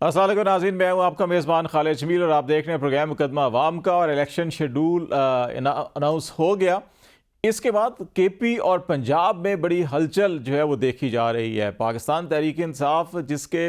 अस्सलाम वालेकुम नाज़रीन, मैं हूं आपका मेज़बान खालिद जमील और आप देख रहे हैं प्रोग्राम मुकदमा अवाम का। और इलेक्शन शेड्यूल अनाउंस हो गया। इसके बाद केपी और पंजाब में बड़ी हलचल जो है वो देखी जा रही है। पाकिस्तान तहरीक इंसाफ जिसके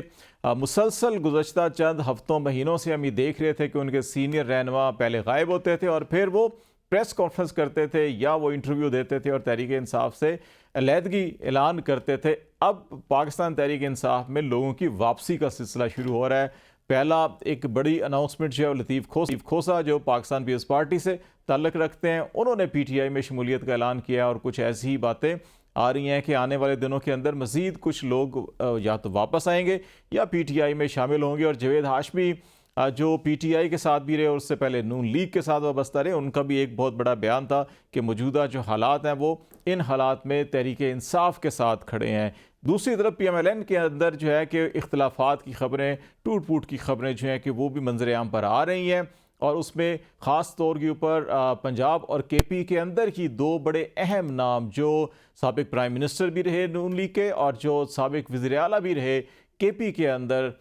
मुसलसल गुज़श्ता चंद हफ्तों महीनों से हम ये देख रहे थे कि उनके सीनियर रहनुमा पहले गायब होते थे और फिर वो प्रेस कॉन्फ्रेंस करते थे या वो इंटरव्यू देते थे और तहरीक इंसाफ से अलहदगी ऐलान करते थे। अब पाकिस्तान तहरीक इंसाफ में लोगों की वापसी का सिलसिला शुरू हो रहा है। पहला एक बड़ी अनाउंसमेंट जो है लतीफ़ खोसा जो पाकिस्तान पीपल्स पार्टी से ताल्लुक़ रखते हैं, उन्होंने पीटीआई में शमूलियत का ऐलान किया और कुछ ऐसी ही बातें आ रही हैं कि आने वाले दिनों के अंदर मज़ीद कुछ लोग या तो वापस आएंगे या पीटीआई में शामिल होंगे। और जावेद हाशमी जो पीटीआई के साथ भी रहे और उससे पहले नून लीग के साथ वाबस्ता रहे, उनका भी एक बहुत बड़ा बयान था कि मौजूदा जो हालात हैं वो इन हालात में तहरीक इंसाफ के साथ खड़े हैं। दूसरी तरफ PMLN के अंदर जो है कि इख्तलाफात की खबरें, टूट फूट की खबरें जो हैं कि वो भी मंजर आम पर आ रही हैं। और उसमें ख़ास तौर के ऊपर पंजाब और केपी के अंदर की दो बड़े अहम नाम जो साबिक प्राइम मिनिस्टर भी रहे नून लीग के और जो साबिक वज़ीर आला भी रहे केपी के अंदर,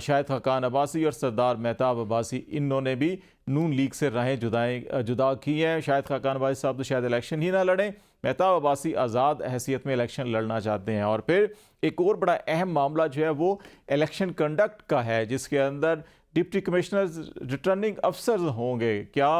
शाहिद खाकान अब्बासी और सरदार मेहताब अब्बासी, इन्होंने भी नून लीग से राहें जुदा की हैं। शाहिद खाकान अब्बासी साहब तो शायद इलेक्शन ही ना लड़ें, मेहताब अब्बासी आज़ाद हैसियत में इलेक्शन लड़ना चाहते हैं। और फिर एक और बड़ा अहम मामला जो है वो इलेक्शन कंडक्ट का है, जिसके अंदर डिप्टी कमिश्नर रिटर्निंग अफसर होंगे। क्या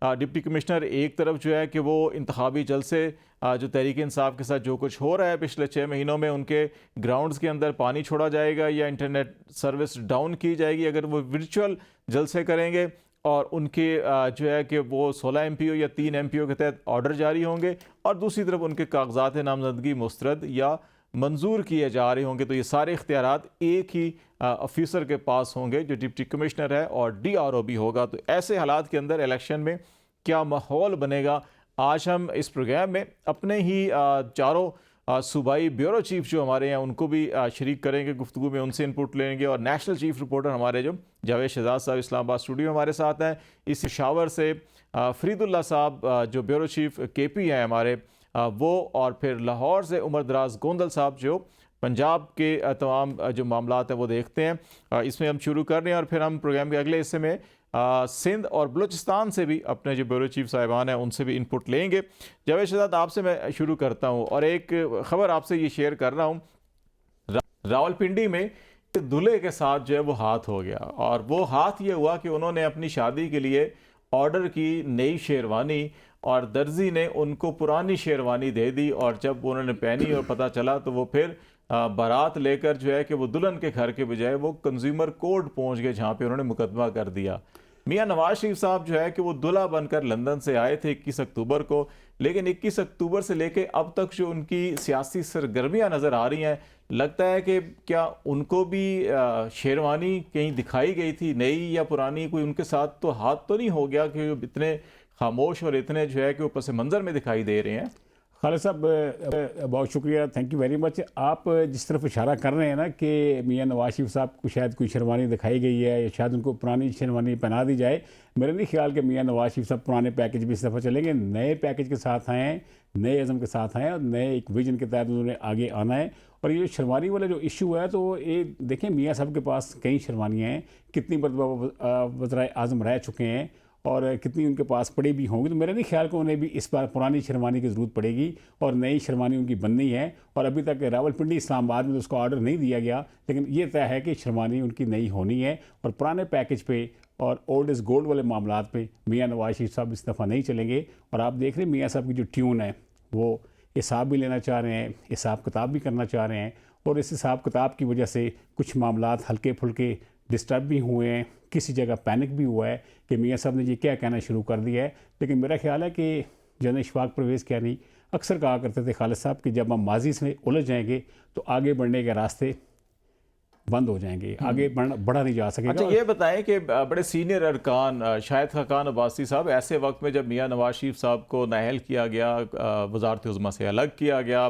डिप्टी कमिश्नर एक तरफ जो है कि वो इंतखाबी जलसे जो तहरीक इंसाफ के साथ जो कुछ हो रहा है पिछले 6 महीनों में, उनके ग्राउंड्स के अंदर पानी छोड़ा जाएगा या इंटरनेट सर्विस डाउन की जाएगी अगर वो वर्चुअल जलसे करेंगे, और उनके जो है कि वो 16 MPO या 3 MPO के तहत ऑर्डर जारी होंगे, और दूसरी तरफ उनके कागजात नामजदगी मुस्तरद या मंजूर किए जा रहे होंगे। तो ये सारे इख्तियारात एक ही ऑफिसर के पास होंगे जो डिप्टी कमिश्नर है, और DRO भी होगा। तो ऐसे हालात के अंदर इलेक्शन में क्या माहौल बनेगा, आज हम इस प्रोग्राम में अपने ही चारों सूबाई ब्यूरो चीफ जो हमारे हैं उनको भी शरीक करेंगे गुफ्तगू में, उनसे इनपुट लेंगे। और नेशनल चीफ रिपोर्टर हमारे जो जावेद शहजाद साहब इस्लामाबाद स्टूडियो हमारे साथ हैं। इस शावर से फरीदुल्ला साहब जो ब्यूरो चीफ KP हैं हमारे, वो, और फिर लाहौर से उमर दराज गोंदल साहब जो पंजाब के तमाम जो मामलात हैं वो देखते हैं। इसमें हम शुरू कर रहे हैं और फिर हम प्रोग्राम के अगले हिस्से में सिंध और बलूचिस्तान से भी अपने जो ब्यूरो चीफ साहिबान हैं उनसे भी इनपुट लेंगे। जावेद शहजाद, आपसे मैं शुरू करता हूँ और एक ख़बर आपसे ये शेयर कर रहा हूँ। रावलपिंडी में दूल्हे के साथ जो है वो हाथ हो गया, और वो हाथ ये हुआ कि उन्होंने अपनी शादी के लिए ऑर्डर की नई शेरवानी और दर्जी ने उनको पुरानी शेरवानी दे दी, और जब उन्होंने पहनी और पता चला तो वो फिर बारात लेकर जो है कि वो दुल्हन के घर के बजाय वो कंज्यूमर कोर्ट पहुंच गए, जहां पे उन्होंने मुकदमा कर दिया। मियां नवाज शरीफ साहब जो है कि वो दूल्हा बनकर लंदन से आए थे 21 अक्टूबर को, लेकिन 21 अक्टूबर से लेके अब तक जो उनकी सियासी सरगर्मियां नज़र आ रही हैं, लगता है कि क्या उनको भी शेरवानी कहीं दिखाई गई थी नई या पुरानी, कोई उनके साथ तो हाथ तो नहीं हो गया कि इतने खामोश और इतने जो है कि वो पस मंज़र में दिखाई दे रहे हैं। खालिद साहब, बहुत शुक्रिया, थैंक यू वेरी मच। आप जिस तरफ इशारा कर रहे हैं ना कि मियां नवाज शरीफ साहब को शायद कोई शेरवानी दिखाई गई है या शायद उनको पुरानी शेरवानी पहना दी जाए, मेरा नहीं ख्याल कि मियां नवाज शरीफ साहब पुराने पैकेज भी इस दफ़ा चलेंगे। नए पैकेज के साथ आए हैं, नए अज़म के साथ आए हैं और नए एक विजन के तहत उन्होंने आगे आना है। और ये शेरवानी वाला जो इशू है तो ये देखें, मियाँ साहब के पास कई शेरवानियाँ हैं, कितनी मरतबा वज़ीर आज़म रह चुके हैं और कितनी उनके पास पड़ी भी होंगी। तो मेरा नहीं ख्याल कि उन्हें भी इस बार पुरानी शेरवानी की ज़रूरत पड़ेगी और नई शेरवानी उनकी बननी है। और अभी तक रावलपिंडी इस्लामाबाद में तो उसका ऑर्डर नहीं दिया गया, लेकिन ये तय है कि शेरवानी उनकी नई होनी है। और पुराने पैकेज पे और ओल्ड इज़ गोल्ड वाले मामलात पे मियां नवाज शरीफ साहब इस दफ़ा नहीं चलेंगे। और आप देख रहे हैं मियां साहब की जो ट्यून है वो हिसाब भी लेना चाह रहे हैं, हिसाब किताब भी करना चाह रहे हैं, और इस हिसाब किताब की वजह से कुछ मामलात हल्के फुल्के डिस्टर्ब भी हुए हैं, किसी जगह पैनिक भी हुआ है कि मियां साहब ने ये क्या कहना शुरू कर दिया है। लेकिन मेरा ख्याल है कि जनरल इशफाक परवेज़ कहनी अक्सर कहा करते थे खालिद साहब कि जब हम माजी में उलझ जाएंगे तो आगे बढ़ने के रास्ते बंद हो जाएंगे, आगे बढ़ा नहीं जा सकेगा। अच्छा, ये बताएं कि बड़े सीनियर अरकान शाहिद खाकान अब्बासी साहब, ऐसे वक्त में जब मियां नवाज शरीफ साहब को नाअहल किया गया, वज़ारत उज़्मा से अलग किया गया,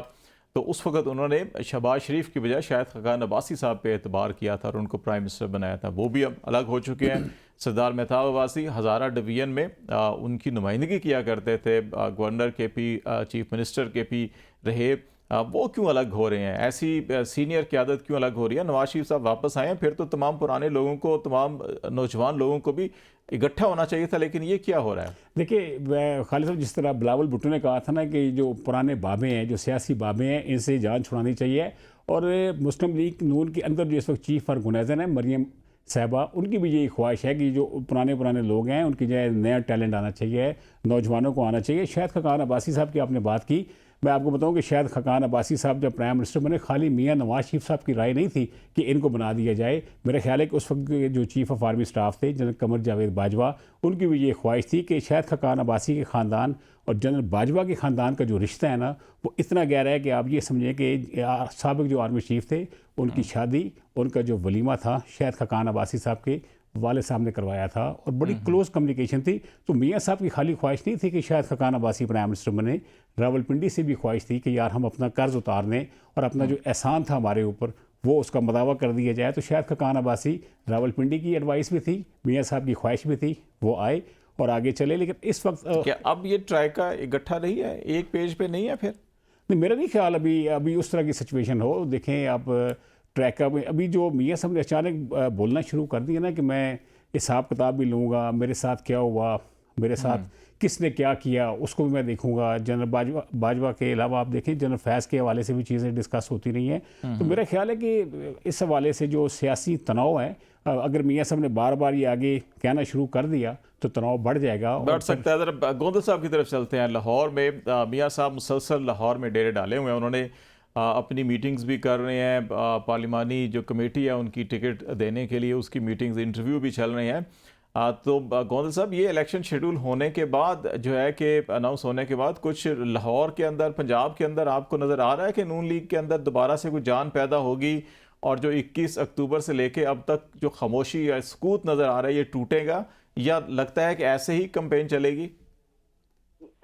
तो उस वक्त उन्होंने शहबाज शरीफ की बजाय शाहिद खाकान अब्बासी साहब पे एतबार किया था और उनको प्राइम मिनिस्टर बनाया था। वो भी अब अलग हो चुके हैं। सरदार मेहताब अब्बासी हज़ारा डिवीज़न में उनकी नुमाइंदगी किया करते थे, governor KP, chief minister KP रहे। वो क्यों अलग हो रहे हैं? ऐसी सीनियर क़यादत क्यों अलग हो रही है? नवाज शरीफ साहब वापस आए हैं, फिर तो तमाम पुराने लोगों को, तमाम नौजवान लोगों को भी इकट्ठा होना चाहिए था, लेकिन ये क्या हो रहा है? देखिए खालिद साहब, जिस तरह बिलावल भुट्टो ने कहा था ना कि जो पुराने बाबे हैं, जो सियासी बाबे हैं, इनसे जान छुड़ानी चाहिए। और मुस्लिम लीग नून के अंदर जो इस वक्त चीफ ऑर्गेनाइजर हैं मरियम साहबा, उनकी भी यही ख्वाहिश है कि जो पुराने पुराने लोग हैं उनकी जो है नया टैलेंट आना चाहिए, नौजवानों को आना चाहिए। शायद खकान अब्बासी साहब की आपने बात की, मैं आपको बताऊं कि शायद खकान अब्बासी साहब जब प्राइम मिनिस्टर बने, खाली मियां नवाज शरीफ साहब की राय नहीं थी कि इनको बना दिया जाए। मेरा ख्याल है कि उस वक्त के जो चीफ ऑफ आर्मी स्टाफ थे जनरल कमर जावेद बाजवा, उनकी भी ये ख्वाहिश थी कि शायद खकान अब्बासी के ख़ानदान और जनरल बाजवा के ख़ानदान का जो रिश्ता है ना, वो इतना गहरा है कि आप ये समझें कि साबिक जो आर्मी चीफ थे, उनकी शादी, उनका जो वलीमा था, शायद खकान अब्बासी साहब के वाले साहब ने करवाया था और बड़ी क्लोज कम्युनिकेशन थी। तो मियाँ साहब की खाली ख्वाहिश नहीं थी कि शायद खकान अब्बासी प्राइम मिनिस्टर बने, रावलपिंडी से भी ख्वाहिश थी कि यार हम अपना कर्ज उतारने और अपना जो एहसान था हमारे ऊपर वो उसका मदावा कर दिया जाए। तो शायद खकान अब्बासी, रावलपिंडी की एडवाइस भी थी, मियाँ साहब की ख्वाहिश भी थी, वो आए और आगे चले। लेकिन इस वक्त क्या अब ये ट्राई का इकट्ठा नहीं है, एक पेज पे नहीं है? फिर नहीं, मेरा नहीं ख्याल अभी उस तरह की सिचुएशन हो। देखें आप ट्रैक का अभी जो मियाँ साहब ने अचानक बोलना शुरू कर दिया ना कि मैं हिसाब किताब भी लूँगा, मेरे साथ क्या हुआ, मेरे साथ किसने क्या किया उसको भी मैं देखूंगा। जनरल बाजवा के अलावा आप देखें जनरल फैज़ के हवाले से भी चीज़ें डिस्कस होती रही हैं। तो मेरा ख्याल है कि इस हवाले से जो सियासी तनाव है, अगर मियाँ साहब ने बार बार ये आगे कहना शुरू कर दिया तो तनाव बढ़ जाएगा, बढ़ सकता है। ज़रा गोंदल साहब की तरफ चलते हैं। लाहौर में मियाँ साहब मुसलसल लाहौर में डेरे डाले हुए हैं, उन्होंने अपनी मीटिंग्स भी कर रहे हैं। पार्लिमानी जो कमेटी है उनकी टिकट देने के लिए उसकी मीटिंग्स, इंटरव्यू भी चल रहे हैं। तो गोंदल साहब, ये इलेक्शन शेड्यूल होने के बाद जो है कि अनाउंस होने के बाद कुछ लाहौर के अंदर, पंजाब के अंदर आपको नज़र आ रहा है कि नून लीग के अंदर दोबारा से कुछ जान पैदा होगी और जो 21 अक्टूबर से लेके अब तक जो खामोशी या सकूत नज़र आ रहा है ये टूटेगा, या लगता है कि ऐसे ही कैंपेन चलेगी?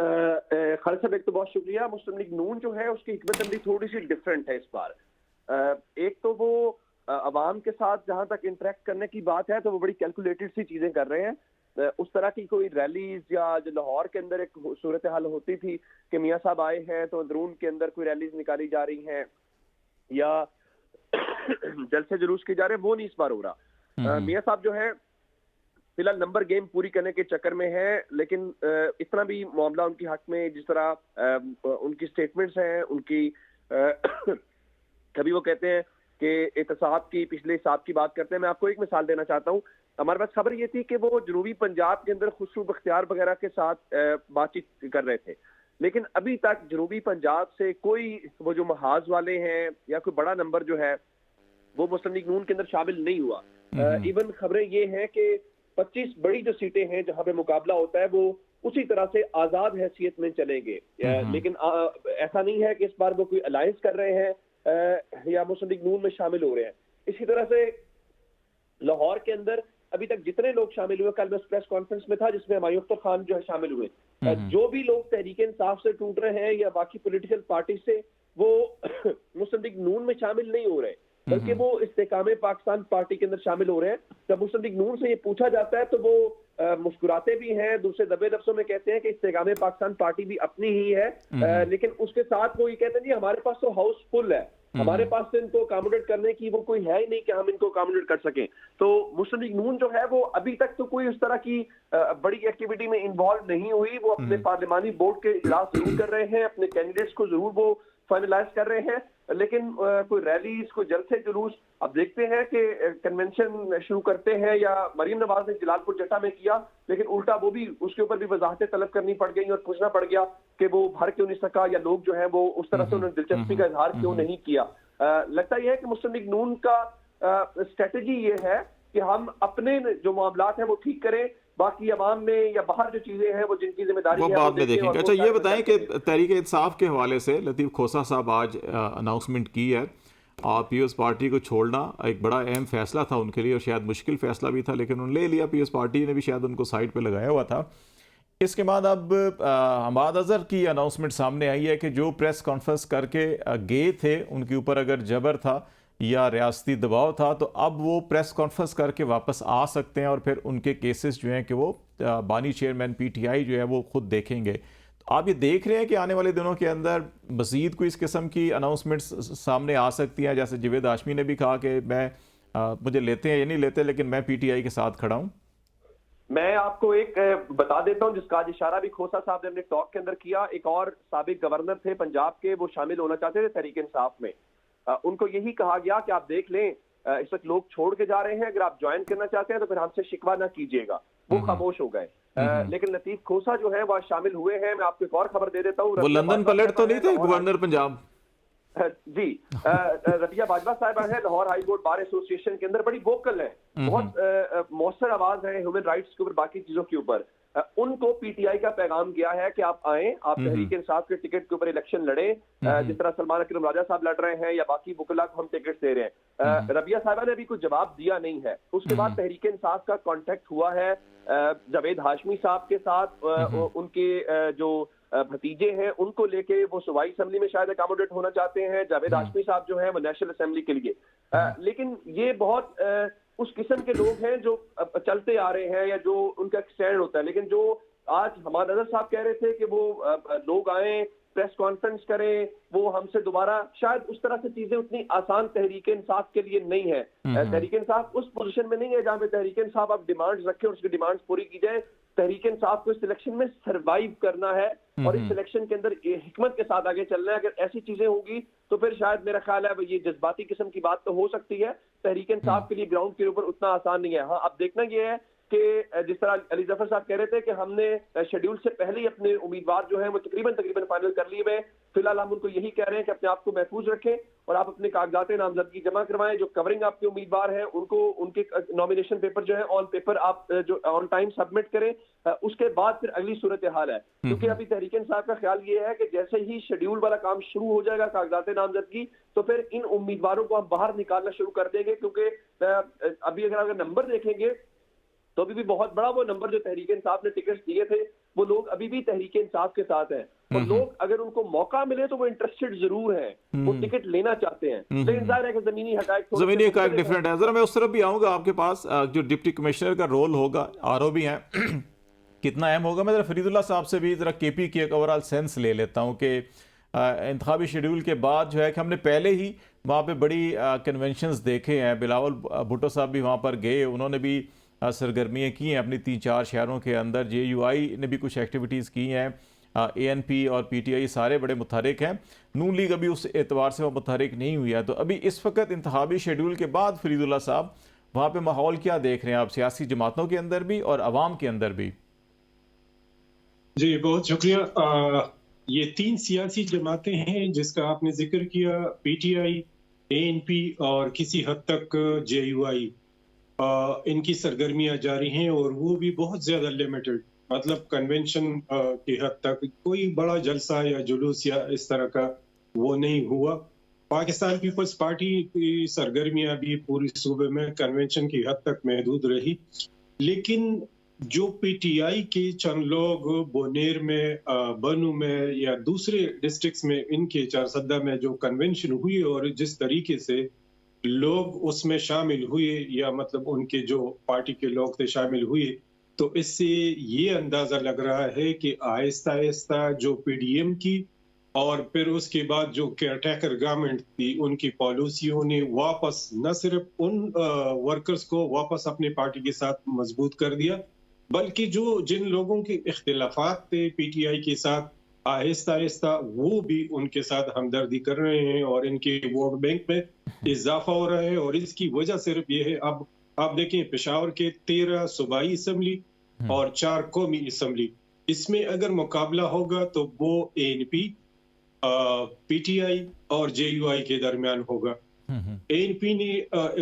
खालिद साहब, एक तो बहुत शुक्रिया। मुस्लिम लीग नून जो है उसकी हिकमत अमली थोड़ी सी डिफरेंट है इस बार। एक तो वो अवाम के साथ जहां तक इंटरेक्ट करने की बात है तो वो बड़ी कैलकुलेटेड सी चीजें कर रहे हैं। उस तरह की कोई रैलीज या जो लाहौर के अंदर एक सूरत हाल होती थी कि मियाँ साहब आए हैं तो अंदरून के अंदर कोई रैलीज निकाली जा रही हैं या जलसे जुलूस की जा रहे हैं, वो नहीं इस बार हो रहा। मियाँ साहब जो है फिलहाल नंबर गेम पूरी करने के चक्कर में है, लेकिन इतना भी मामला उनकी हक में, जिस तरह उनकी स्टेटमेंट्स हैं उनकी कभी वो कहते हैं कि एहतसाब की, पिछले हिसाब की बात करते हैं। मैं आपको एक मिसाल देना चाहता हूँ। हमारे पास खबर ये थी कि वो जनूबी पंजाब के अंदर खुसरू बख्तियार वगैरह के साथ बातचीत कर रहे थे, लेकिन अभी तक जनूबी पंजाब से कोई वो जो महाज वाले हैं या कोई बड़ा नंबर जो है वो मुस्लिम लीग नून के अंदर शामिल नहीं हुआ। इवन खबरें ये हैं कि 25 बड़ी जो सीटें हैं जहां पे मुकाबला होता है वो उसी तरह से आजाद हैसियत में चलेंगे। लेकिन ऐसा नहीं है कि इस बार वो कोई अलायंस कर रहे हैं या मुस्लिम लीग नून में शामिल हो रहे हैं। इसी तरह से लाहौर के अंदर अभी तक जितने लोग शामिल हुए, कल मैं प्रेस कॉन्फ्रेंस में था जिसमें हमायूं अख्तर खान जो है शामिल हुए, जो भी लोग तहरीक इंसाफ से टूट रहे हैं या बाकी पॉलिटिकल पार्टी से, वो मुस्लिम लीग नून में शामिल नहीं हो रहे, बल्कि वो इस्तेकामे पाकिस्तान पार्टी के अंदर शामिल हो रहे हैं। जब मुस्लिम लीग नून से ये पूछा जाता है तो वो मुस्कुराते भी हैं, दूसरे दबे लफ्जों में कहते हैं कि इस्तेकामे पाकिस्तान पार्टी भी अपनी ही है, लेकिन उसके साथ वो ये कहते हैं जी हमारे पास तो हाउस फुल है, हमारे पास तो इनको अकोमोडेट करने की वो कोई है ही नहीं कि हम इनको अकोमोडेट कर सकें। तो मुस्लिम लीग नून जो है वो अभी तक तो कोई उस तरह की बड़ी एक्टिविटी में इन्वॉल्व नहीं हुई। वो अपने पार्लिमानी बोर्ड के इजलास जरूर कर रहे हैं, अपने कैंडिडेट्स को जरूर वो फाइनलाइज कर रहे हैं, लेकिन कोई रैलीज, कोई जलसे जुलूस अब देखते हैं कि कन्वेंशन शुरू करते हैं, या मरीम नवाज ने जलालपुर जट्टा में किया, लेकिन उल्टा वो भी उसके ऊपर भी वजाहतें तलब करनी पड़ गई और पूछना पड़ गया कि वो भर क्यों नहीं सका, या लोग जो है वो उस तरह से उन्होंने दिलचस्पी का इजहार क्यों नहीं किया। लगता यह है कि मुस्लिम लीग नून का स्ट्रेटजी ये है कि हम अपने जो मामलात हैं वो ठीक करें, बाकी अवाम में या बाहर जो चीजें हैं वो जिनकी जिम्मेदारी वो है बाद में देखेंगे। अच्छा, ये बताएं कि तहरीक इंसाफ के हवाले से लतीफ़ खोसा साहब आज अनाउंसमेंट की है, और पीएस पार्टी को छोड़ना एक बड़ा अहम फैसला था उनके लिए और शायद मुश्किल फैसला भी था, लेकिन उन्होंने ले लिया। पीएस पार्टी ने भी शायद उनको साइड पे लगाया हुआ था। इसके बाद अब हमाद अजहर की अनाउंसमेंट सामने आई है कि जो प्रेस कॉन्फ्रेंस करके गए थे उनके ऊपर अगर जबर था या रियासती दबाव था, तो अब वो प्रेस कॉन्फ्रेंस करके वापस आ सकते हैं और फिर उनके केसेस जो हैं कि वो बानी चेयरमैन पीटीआई जो है वो खुद देखेंगे। तो आप ये देख रहे हैं कि आने वाले दिनों के अंदर मज़ीद कोई इस किस्म की अनाउंसमेंट्स सामने आ सकती हैं, जैसे जावेद हाशमी ने भी कहा कि मुझे लेते हैं या नहीं लेते, लेकिन मैं पीटीआई के साथ खड़ा हूँ। मैं आपको एक बता देता हूं जिसका आज इशारा भी खोसा साहब ने अपने टॉक के अंदर किया। एक और साबिक गवर्नर थे पंजाब के, वो शामिल होना चाहते थे तहरीक इंसाफ में। उनको यही कहा गया कि आप देख लें, इस वक्त लोग छोड़ के जा रहे हैं, अगर आप ज्वाइन करना चाहते हैं तो फिर हमसे शिकवा ना कीजिएगा। वो खामोश हो गए। लेकिन लतीफ खोसा जो है वह शामिल हुए हैं। मैं आपको एक और खबर दे देता हूँ। वो लंदन पलट तो नहीं थे गवर्नर पंजाब? जी, रबिया बाजवा साहिबा है, Lahore high court bar association के अंदर बड़ी वोकल है, बहुत मौसर आवाज है ह्यूमन राइट्स के ऊपर, बाकी चीजों के ऊपर। उनको पीटीआई का पैगाम गया है कि आप आए, आप तहरीक इंसाफ के टिकट के ऊपर इलेक्शन लड़े, जिस तरह सलमान अकरम राजा साहब लड़ रहे हैं या बाकी वकला को हम टिकट दे रहे हैं। रबिया साहिबा ने अभी कुछ जवाब दिया नहीं है। उसके बाद तहरीक इंसाफ का कॉन्टेक्ट हुआ है जावेद हाशमी साहब के साथ, उनके जो भतीजे हैं उनको लेके वो सूबाई असेंबली में शायद अकोमोडेट होना चाहते हैं। जावेद हाशमी साहब जो है वो नेशनल असेंबली के लिए, लेकिन ये बहुत उस किस्म के लोग हैं जो चलते आ रहे हैं या जो उनका स्टैंड होता है। लेकिन जो आज हमारे नजर साहब कह रहे थे कि वो लोग आए, प्रेस कॉन्फ्रेंस करें, वो हमसे दोबारा, शायद उस तरह से चीजें उतनी आसान तहरीक इंसाफ के लिए नहीं है। तहरीक इंसाफ उस पोजीशन में नहीं है जहां पे तहरीक इंसाफ आप डिमांड्स रखें और उसकी डिमांड्स पूरी की जाए। तहरीक इंसाफ को इस सिलेक्शन में सरवाइव करना है और इस सिलेक्शन के अंदर हिकमत के साथ आगे चलना है। अगर ऐसी चीजें होगी तो फिर शायद मेरा ख्याल है ये जज्बाती किस्म की बात तो हो सकती है, तहरीक इंसाफ के लिए ग्राउंड के ऊपर उतना आसान नहीं है। हाँ, अब देखना यह है कि जिस तरह अली जफर साहब कह रहे थे कि हमने शेड्यूल से पहले ही अपने उम्मीदवार जो हैं वो तकरीबन फाइनल कर लिए हुए। फिलहाल हम उनको यही कह रहे हैं कि अपने आप को महफूज रखें और आप अपने कागजात नामजदगी जमा करवाएं। जो कवरिंग आपके उम्मीदवार हैं उनको उनके नॉमिनेशन पेपर जो है ऑन पेपर आप जो ऑन टाइम सबमिट करें। उसके बाद फिर अगली सूरत हाल है, क्योंकि अभी तहरीक इंसाफ का ख्याल ये है कि जैसे ही शेड्यूल वाला काम शुरू हो जाएगा कागजात नामजदगी, तो फिर इन उम्मीदवारों को हम बाहर निकालना शुरू कर देंगे। क्योंकि अभी अगर नंबर देखेंगे तो अभी भी बहुत बड़ा वो नंबर जो तहरीक इंसाफ ने टिकट दिए थे, वो लोग अभी भी तहरीक इंसाफ के साथ हैं। और लोग अगर उनको मौका मिले तो वो इंटरेस्टेड जरूर हैं, वो टिकट लेना चाहते हैं। लेकिन जाहिर है कि जमीनी हकायक डिफरेंट है। जरा मैं उस तरफ भी आऊंगा आपके पास। जो डिप्टी कमिश्नर का रोल होगा, आरओ भी हैं, कितना अहम होगा। मैं जरा फरीदुल्लाह साहब से भी जरा केपी की एक ओवरऑल सेंस ले लेता हूँ कि इंतखाबी शेड्यूल के बाद जो है कि हमने पहले ही वहाँ पे बड़ी कन्वेंशंस देखे हैं। बिलावल भुट्टो साहब भी वहाँ पर गए, उन्होंने भी सरगर्मियाँ की हैं अपनी 3-4 शहरों के अंदर। JUI ने भी कुछ एक्टिविटीज़ की हैं। ANP और PTI सारे बड़े मुतहरिक हैं। नून लीग अभी उस एतबार से वो मुतहरिक नहीं हुई है। तो अभी इस वक्त इंतखाबी शेड्यूल के बाद फरीदुल्लाह साहब वहाँ पे माहौल क्या देख रहे हैं आप, सियासी जमातों के अंदर भी और अवाम के अंदर भी? जी बहुत शुक्रिया। ये 3 सियासी जमातें हैं जिसका आपने जिक्र किया, PTI, ANP और किसी हद तक JUI। इनकी सरगर्मियां जारी हैं और वो भी बहुत ज्यादा लिमिटेड, मतलब कन्वेंशन की हद तक। कोई बड़ा जलसा या जुलूस या इस तरह का वो नहीं हुआ। पाकिस्तान पीपल्स पार्टी की सरगर्मियां भी पूरी सूबे में कन्वेंशन की हद तक महदूद रही। लेकिन जो PTI के चंद लोग बोनेर में, बनू में या दूसरे डिस्ट्रिक्ट्स में, इनके चारसद्दा में जो कन्वेंशन हुई और जिस तरीके से लोग उसमें शामिल हुए, या मतलब उनके जो पार्टी के लोग थे शामिल हुए, तो इससे ये अंदाजा लग रहा है कि आहिस्ता आहिस्ता जो PDM की और फिर उसके बाद जो केयरटेकर गवर्नमेंट थी, उनकी पॉलिसियों ने वापस न सिर्फ उन वर्कर्स को वापस अपनी पार्टी के साथ मजबूत कर दिया, बल्कि जिन लोगों के इख्तिलाफात थे PTI के साथ, आहिस्ता आहिस्ता वो भी उनके साथ हमदर्दी कर रहे हैं और इनके वोट बैंक में इजाफा हो रहा है। और इसकी वजह सिर्फ ये है, अब आप देखें पेशावर के 13 सूबाई असम्बली और 4 कौमी असम्बली, इसमें अगर मुकाबला होगा तो वो ANP, PTI और JUI के दरमियान होगा। ANP ने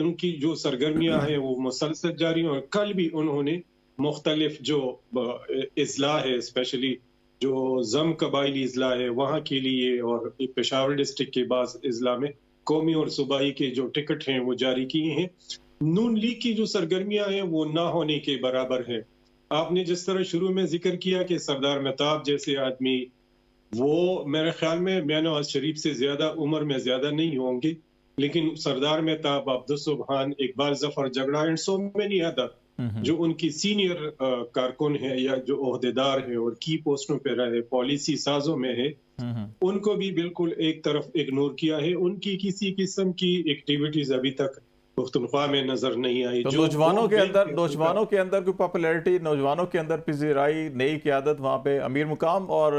उनकी जो सरगर्मियां हैं वो मुसलसल जारी हैं और कल भी उन्होंने मुख्तलिफ जो इजला है, स्पेशली जो जम कबाइली इजला है वहाँ के लिए और पेशावर डिस्ट्रिक्ट के बाद इजला में कौमी और सूबाई के जो टिकट हैं वो जारी किए हैं। नून लीग की जो सरगर्मियां हैं वो ना होने के बराबर है। आपने जिस तरह शुरू में जिक्र किया कि सरदार मेहताब जैसे आदमी, वो मेरे ख्याल में मियां नवाज शरीफ से ज्यादा उम्र में ज्यादा नहीं होंगे, लेकिन सरदार मेहताब, अब्दुल सुबहान, Iqbal Zafar जगड़ा and so many other, जो उनकी सीनियर कारकुन है या जो ओहदेदार है और की पोस्टों पे रहे, पॉलिसी साजों में है, उनको भी बिल्कुल एक तरफ इग्नोर किया है। उनकी किसी किस्म की एक्टिविटीज अभी तक पुख्तनख्वा में नजर नहीं आई। तो जो नौजवानों के अंदर उनका- कोई पॉपुलैरिटी, नौजवानों के अंदर पिज़राई, नई क़यादत वहाँ पे अमीर मुकाम और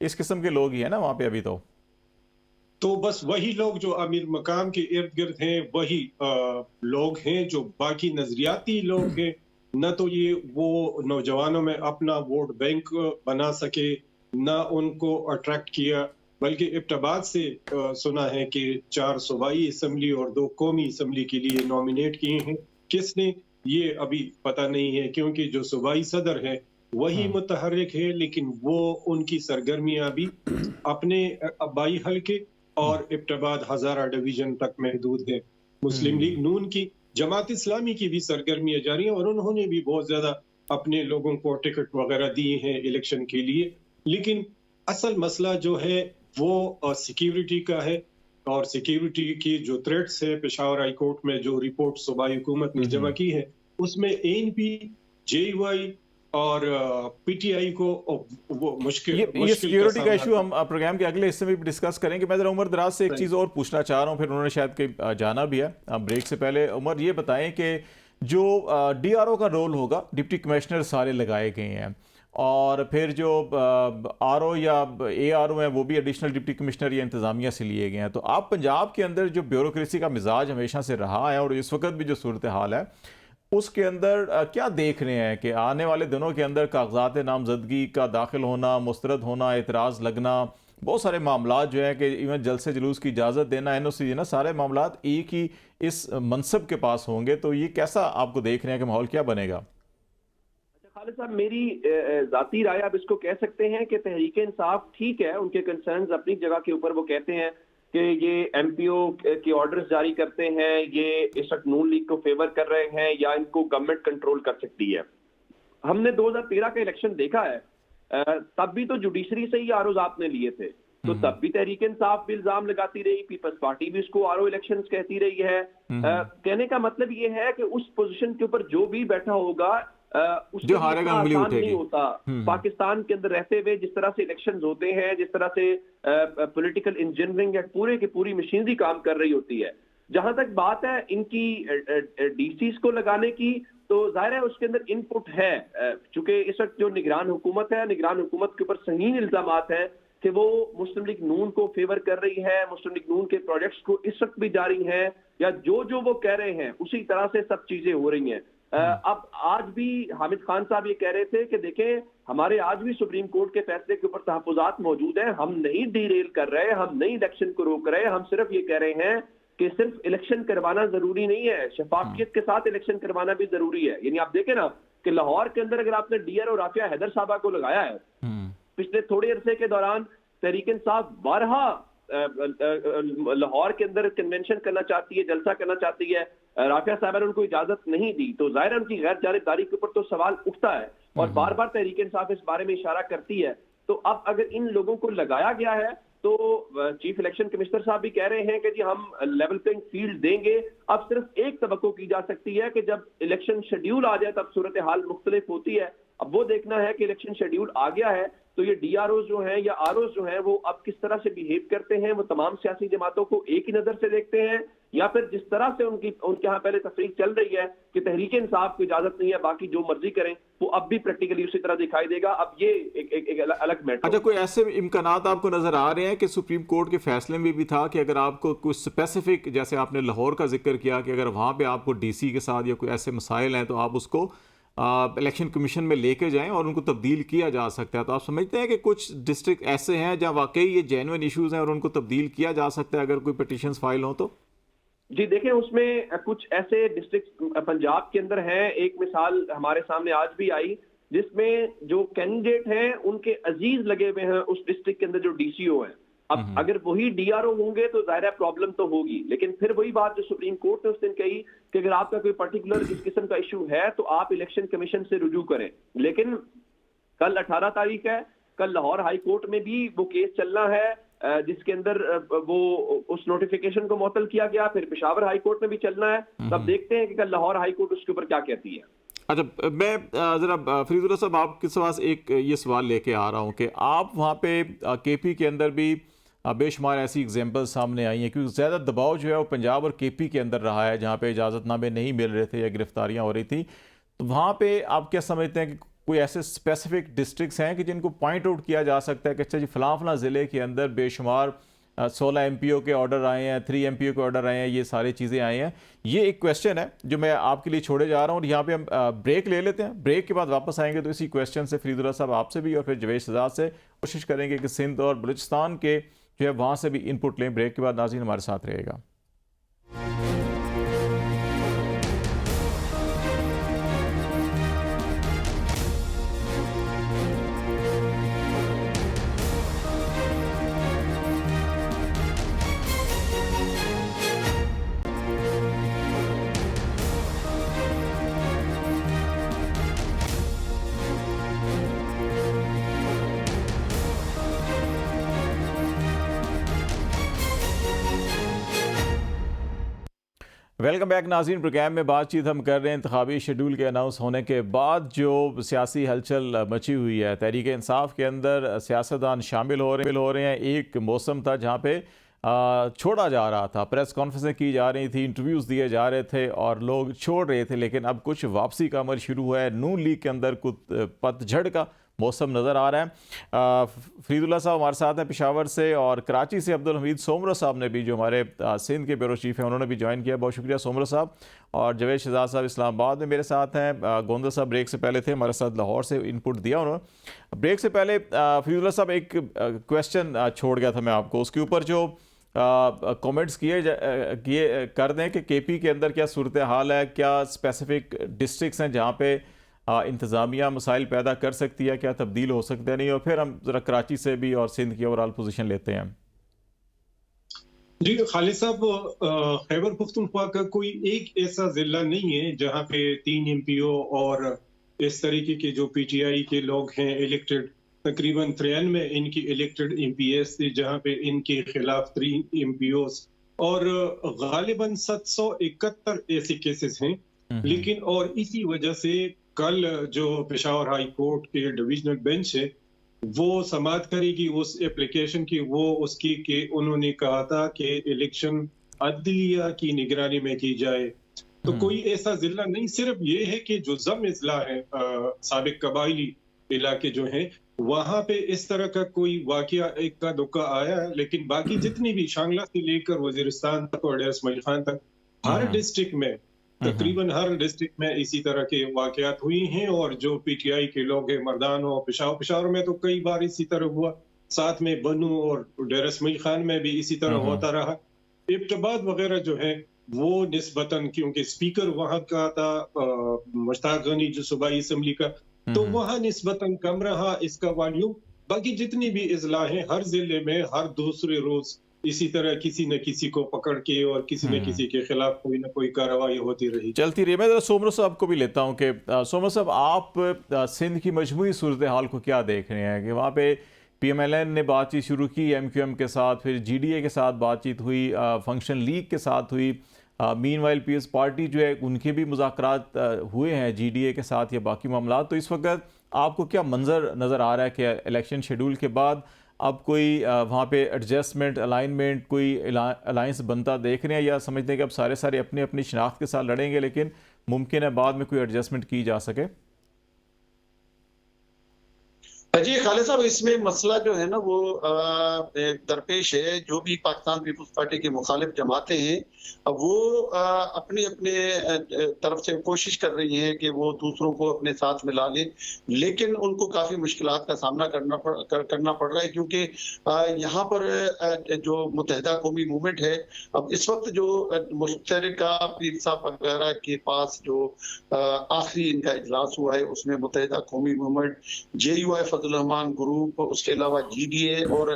इस किस्म के लोग ही हैं ना वहाँ पे अभी तो बस वही लोग जो अमीर मकाम के इर्द गिर्द हैं वही लोग हैं जो बाकी नजरियाती लोग हैं। न तो ये वो नौजवानों में अपना वोट बैंक बना सके, न उनको अट्रैक्ट किया, बल्कि इब्तदाद से सुना है कि 4 सूबाई असम्बली और 2 कौमी असम्बली के लिए नॉमिनेट किए हैं। किसने ये अभी पता नहीं है, क्योंकि जो सूबाई सदर है वही मुतहर्रिक है, लेकिन वो उनकी सरगर्मियां भी अपने आबाई हल्के और इब्तदाद हजारा डिवीजन तक महदूद है। मुस्लिम लीग नून की, जमात इस्लामी की भी सरगर्मियां जारी हैं और उन्होंने भी बहुत ज्यादा अपने लोगों को टिकट वगैरह दिए हैं इलेक्शन के लिए। लेकिन असल मसला जो है वो सिक्योरिटी का है, और सिक्योरिटी की जो थ्रेट्स है, पेशावर हाई कोर्ट में जो रिपोर्ट सूबाई हुकूमत ने जमा की है उसमें ANP, JUI और PTI को वो मुश्किल ये सिक्योरिटी का इशू हम प्रोग्राम के अगले हिस्से में भी डिस्कस करेंगे। मैं जरा उमर दराज से एक चीज़ और पूछना चाह रहा हूँ, फिर उन्होंने शायद कहीं जाना भी है। ब्रेक से पहले उमर ये बताएं कि जो DRO का रोल होगा, डिप्टी कमिश्नर सारे लगाए गए हैं, और फिर जो RO या ARO हैं वो भी एडिशनल डिप्टी कमिश्नर या इंतज़ामिया से लिए गए हैं। तो आप पंजाब के अंदर जो ब्यूरोक्रेसी का मिजाज हमेशा से रहा है और इस वक्त भी जो सूरत हाल है उसके अंदर क्या देख रहे हैं कि आने वाले दिनों के अंदर कागजात नामजदगी का दाखिल होना, मुस्तरद होना, एतराज़ लगना, बहुत सारे मामला जो है कि इवन जलसे जुलूस की इजाज़त देना, NOC देना, सारे मामला एक ही इस मनसब के पास होंगे। तो ये कैसा आपको देख रहे हैं कि माहौल क्या बनेगा? खालिद साहब, मेरी जाती राय आप इसको कह सकते हैं कि तहरीक इंसाफ ठीक है, उनके कंसर्न्स अपनी जगह के ऊपर वो कहते हैं कि ये MPO के ऑर्डर्स जारी करते हैं, ये इस वक्त नून लीग को फेवर कर रहे हैं या इनको गवर्नमेंट कंट्रोल कर सकती है। हमने 2013 का इलेक्शन देखा है, तब भी तो जुडिशरी से ही आरोज आपने लिए थे, तो तब भी तहरीक इंसाफ भी इल्जाम लगाती रही, पीपल्स पार्टी भी इसको RO इलेक्शंस कहती रही है। कहने का मतलब ये है कि उस पोजीशन के ऊपर जो भी बैठा होगा जो हारेगा उंगली उठेगी। नहीं होता। पाकिस्तान के अंदर रहते हुए जिस तरह से इलेक्शंस होते हैं, जिस तरह से पॉलिटिकल इंजीनियरिंग या पूरे की पूरी मशीनरी काम कर रही होती है। जहां तक बात है इनकी DCs को लगाने की, तो जाहिर है उसके अंदर इनपुट है, चूंकि इस वक्त जो निगरान हुकूमत है, निगरान हुकूमत के ऊपर संगीन इल्जामात हैं कि वो मुस्लिम लीग नून को फेवर कर रही है, मुस्लिम लीग नून के प्रोजेक्ट्स को इस वक्त भी जारी हैं, या जो वो कह रहे हैं उसी तरह से सब चीजें हो रही हैं। अब आज भी हामिद खान साहब ये कह रहे थे कि देखें, हमारे आज भी सुप्रीम कोर्ट के फैसले के ऊपर तहफुजात मौजूद हैं, हम नहीं डीरेल कर रहे, हम नहीं इलेक्शन को रोक रहे, हम सिर्फ ये कह रहे हैं कि सिर्फ इलेक्शन करवाना जरूरी नहीं है, शफाफियत के साथ इलेक्शन करवाना भी जरूरी है। यानी आप देखें ना कि लाहौर के अंदर अगर आपने DRO राफिया हैदर साहबा को लगाया है, पिछले थोड़े अरसे के दौरान तहरीक इंसाफ 12 लाहौर के अंदर कन्वेंशन करना चाहती है, जलसा करना चाहती है, राफिया साहब ने उनको इजाजत नहीं दी, तो जाहिर है उनकी गैर जानिबदारी के ऊपर तो सवाल उठता है और बार बार तहरीक इंसाफ इस बारे में इशारा करती है। तो अब अगर इन लोगों को लगाया गया है तो चीफ इलेक्शन कमिश्नर साहब भी कह रहे हैं कि जी हम लेवल प्लेइंग फील्ड देंगे। अब सिर्फ एक तवक्को की जा सकती है कि जब इलेक्शन शेड्यूल आ जाए तब सूरत हाल मुख्तलिफ होती है। अब वो देखना है कि इलेक्शन शेड्यूल आ गया है तो ये DROs जो हैं या ROs जो हैं वो अब किस तरह से बिहेव करते हैं, वो तमाम सियासी जमातों को एक ही नजर से देखते हैं, या फिर जिस तरह से उनके यहाँ पहले तफरीक चल रही है कि तहरीक इंसाफ को इजाजत नहीं है, बाकी जो मर्जी करें, वो अब भी प्रैक्टिकली उसी तरह दिखाई देगा। अब ये एक अलग मैटर। अच्छा, कोई ऐसे इम्कानात आपको नजर आ रहे हैं कि सुप्रीम कोर्ट के फैसले में भी था कि अगर आपको कुछ स्पेसिफिक, जैसे आपने लाहौर का जिक्र किया कि अगर वहाँ पे आपको DC के साथ या कोई ऐसे मसाइल हैं तो आप उसको इलेक्शन कमीशन में लेके जाएं और उनको तब्दील किया जा सकता है, तो आप समझते हैं कि कुछ डिस्ट्रिक्ट ऐसे हैं जहां वाकई ये जेन्युइन इश्यूज हैं और उनको तब्दील किया जा सकता है अगर कोई पिटीशंस फाइल हो तो? जी देखें, उसमें कुछ ऐसे डिस्ट्रिक्ट पंजाब के अंदर हैं। एक मिसाल हमारे सामने आज भी आई जिसमें जो कैंडिडेट हैं उनके अजीज लगे हुए हैं उस डिस्ट्रिक्ट के अंदर जो DCO हैं। अब अगर वही DRO होंगे तो जाहिर है प्रॉब्लम तो होगी, लेकिन फिर वही बात जो सुप्रीम कोर्ट ने उस दिन कही कि अगर आपका कोई पर्टिकुलर इस किस्म का इशू है तो आप इलेक्शन कमीशन से रुजू करें। लेकिन कल 18 तारीख है, कल लाहौर हाई कोर्ट में भी वो केस चलना है जिसके अंदर वो उस नोटिफिकेशन को मुअत्तल किया गया, फिर पेशावर हाई कोर्ट में भी चलना है। तब देखते हैं कि कल लाहौर हाई कोर्ट उसके ऊपर क्या कहती है। अच्छा, मैं ज़रा फरीदुल्लाह साहब आपके पास एक ये सवाल लेके आ रहा हूँ कि आप वहाँ पे केपी के अंदर भी बेशुमार ऐसी एग्जांपल सामने आई हैं, क्योंकि ज़्यादा दबाव जो है वो पंजाब और केपी के अंदर रहा है, जहाँ पे इजाज़तनामे नहीं मिल रहे थे या गिरफ्तारियाँ हो रही थी। तो वहाँ पे आप क्या समझते हैं कि कोई ऐसे स्पेसिफिक डिस्ट्रिक्ट्स हैं कि जिनको पॉइंट आउट किया जा सकता है कि अच्छा जी फलां फलां ज़िले के अंदर बेशुमार 16 MPO के ऑर्डर आए हैं, 3 MPO के ऑर्डर आए हैं, ये सारी चीज़ें आई हैं? ये एक क्वेश्चन है जो मैं आपके लिए छोड़े जा रहा हूँ, और यहाँ पे हम ब्रेक ले लेते हैं। ब्रेक के बाद वापस आएंगे तो इसी क्वेश्चन से फरीदुल्लाह साहब आपसे भी और फिर जवेद शहजाद से कोशिश करेंगे कि सिंध और बलूचिस्तान के जो है वहाँ से भी इनपुट लें। ब्रेक के बाद नाज़रीन हमारे साथ रहेगा। वेलकम बैक नाज़रीन। प्रोग्राम में बातचीत हम कर रहे हैं इंतखाबी शेड्यूल के अनाउंस होने के बाद जो सियासी हलचल मची हुई है। तहरीक इंसाफ के अंदर सियासतदान शामिल हो रहे हैं। एक मौसम था जहाँ पे छोड़ा जा रहा था, प्रेस कॉन्फ्रेंसें की जा रही थी, इंटरव्यूज़ दिए जा रहे थे और लोग छोड़ रहे थे, लेकिन अब कुछ वापसी का अमल शुरू हुआ है। नून लीग के अंदर कुछ पतझड़ का मौसम नज़र आ रहा है। फरीदुल्लाह साहब हमारे साथ हैं पेशावर से, और कराची से अब्दुल हमीद सोमरा साहब ने भी, जो हमारे सिंध के ब्यूरो चीफ हैं, उन्होंने भी ज्वाइन किया। बहुत शुक्रिया सोमरा साहब। और जवेद शहजाद साहब इस्लामाबाद में मेरे साथ हैं। गोंदा साहब ब्रेक से पहले थे हमारे साथ, लाहौर से इनपुट दिया उन्होंने। ब्रेक से पहले फरीदुल्लाह साहब एक क्वेश्चन छोड़ गया था मैं आपको, उसके ऊपर जो कमेंट्स किए कर दें कि केपी के अंदर क्या सूरत हाल है, क्या स्पेसिफिक डिस्ट्रिक्ट्स हैं जहाँ पे इंतज़ामिया मसाइल पैदा कर सकती है, क्या तब्दील हो सकते हैं नहीं, और फिर हम ज़रा कराची से भी और सिंध की ओवरऑल पोजीशन लेते हैं। जी खालिद साहब, खैबर पख्तूनख्वा का कोई एक ऐसा जिला नहीं है जहाँ पे 3 MPO और इस तरीके के जो PTI के लोग हैं इलेक्टेड, तकरीबन 93 इनकी इलेक्टेड MPs थे, जहाँ पे इनके खिलाफ 3 MPOs और गालिबन 771 ऐसे केसेस हैं। लेकिन और इसी वजह से कल जो पेशावर हाई कोर्ट के डिविजनल बेंच है वो समाअत करेगी उस एप्लीकेशन की, वो उसकी कि उन्होंने कहा था कि इलेक्शन अदलिया की निगरानी में की जाए। तो कोई ऐसा जिला नहीं, सिर्फ ये है कि जो जम इजला है साबिक कबायली इलाके जो हैं वहां पे इस तरह का कोई वाकया एक का दुक्का आया है, लेकिन बाकी जितनी भी शांगला से लेकर वजीरिस्तान तक और डेर इस्माइल खान तक हर डिस्ट्रिक्ट में, तकरीबन हर डिस्ट्रिक्ट में इसी तरह के वाकयात हुई हैं। और जो PTI के लोग हैं, मर्दान और पेशावर में तो कई बार इसी तरह हुआ, साथ में बनू और डेर इस्माइल खान में भी इसी तरह होता रहा। इब्तिबाद वगैरह जो है वो निस्बतन, क्योंकि स्पीकर वहां का था मुश्ताक गनी जो सूबाई असम्बली का, तो वहां निस्बतन कम रहा इसका वॉल्यूम। बाकी जितनी भी इजला हैं हर जिले में हर दूसरे रोज इसी तरह किसी न किसी को पकड़ के और किसी न किसी के खिलाफ कोई ना कोई कार्रवाई होती रही, चलती रही। मैं जरा सोमरा साहब को भी लेता हूँ कि सोमरा साहब, आप सिंध की मजमूई सूरत हाल को क्या देख रहे हैं कि वहाँ पे PMLN ने बातचीत शुरू की MQM के साथ, फिर GDA के साथ बातचीत हुई, फंक्शन लीग के साथ हुई, मीनवाइल PS पार्टी जो है उनके भी मुज़ाकरात हुए हैं GDA के साथ या बाकी मामला। तो इस वक्त आपको क्या मंजर नज़र आ रहा है कि इलेक्शन शेड्यूल के बाद अब कोई वहाँ पे एडजस्टमेंट, अलाइनमेंट, कोई अलायंस बनता देख रहे हैं, या समझते हैं कि अब सारे अपनी अपनी शनाख्त के साथ लड़ेंगे लेकिन मुमकिन है बाद में कोई एडजस्टमेंट की जा सके? जी खालिद साहब, इसमें मसला जो है ना वो दरपेश है। जो भी पाकिस्तान पीपल्स पार्टी की मुखालिफ जमातें हैं वो अपने अपने तरफ से कोशिश कर रही हैं कि वो दूसरों को अपने साथ मिला लें, लेकिन उनको काफ़ी मुश्किलात का सामना करना पड़ रहा है, क्योंकि यहाँ पर जो मुत्तहिदा कौमी मूवमेंट है, अब इस वक्त जो मुश्तरका पीर साहब वगैरह के पास जो आखिरी इनका इजलास हुआ है उसमें मुत्तहिदा कौमी मूवमेंट JUI फजल रहमान ग्रुप, उसके अलावा GDA और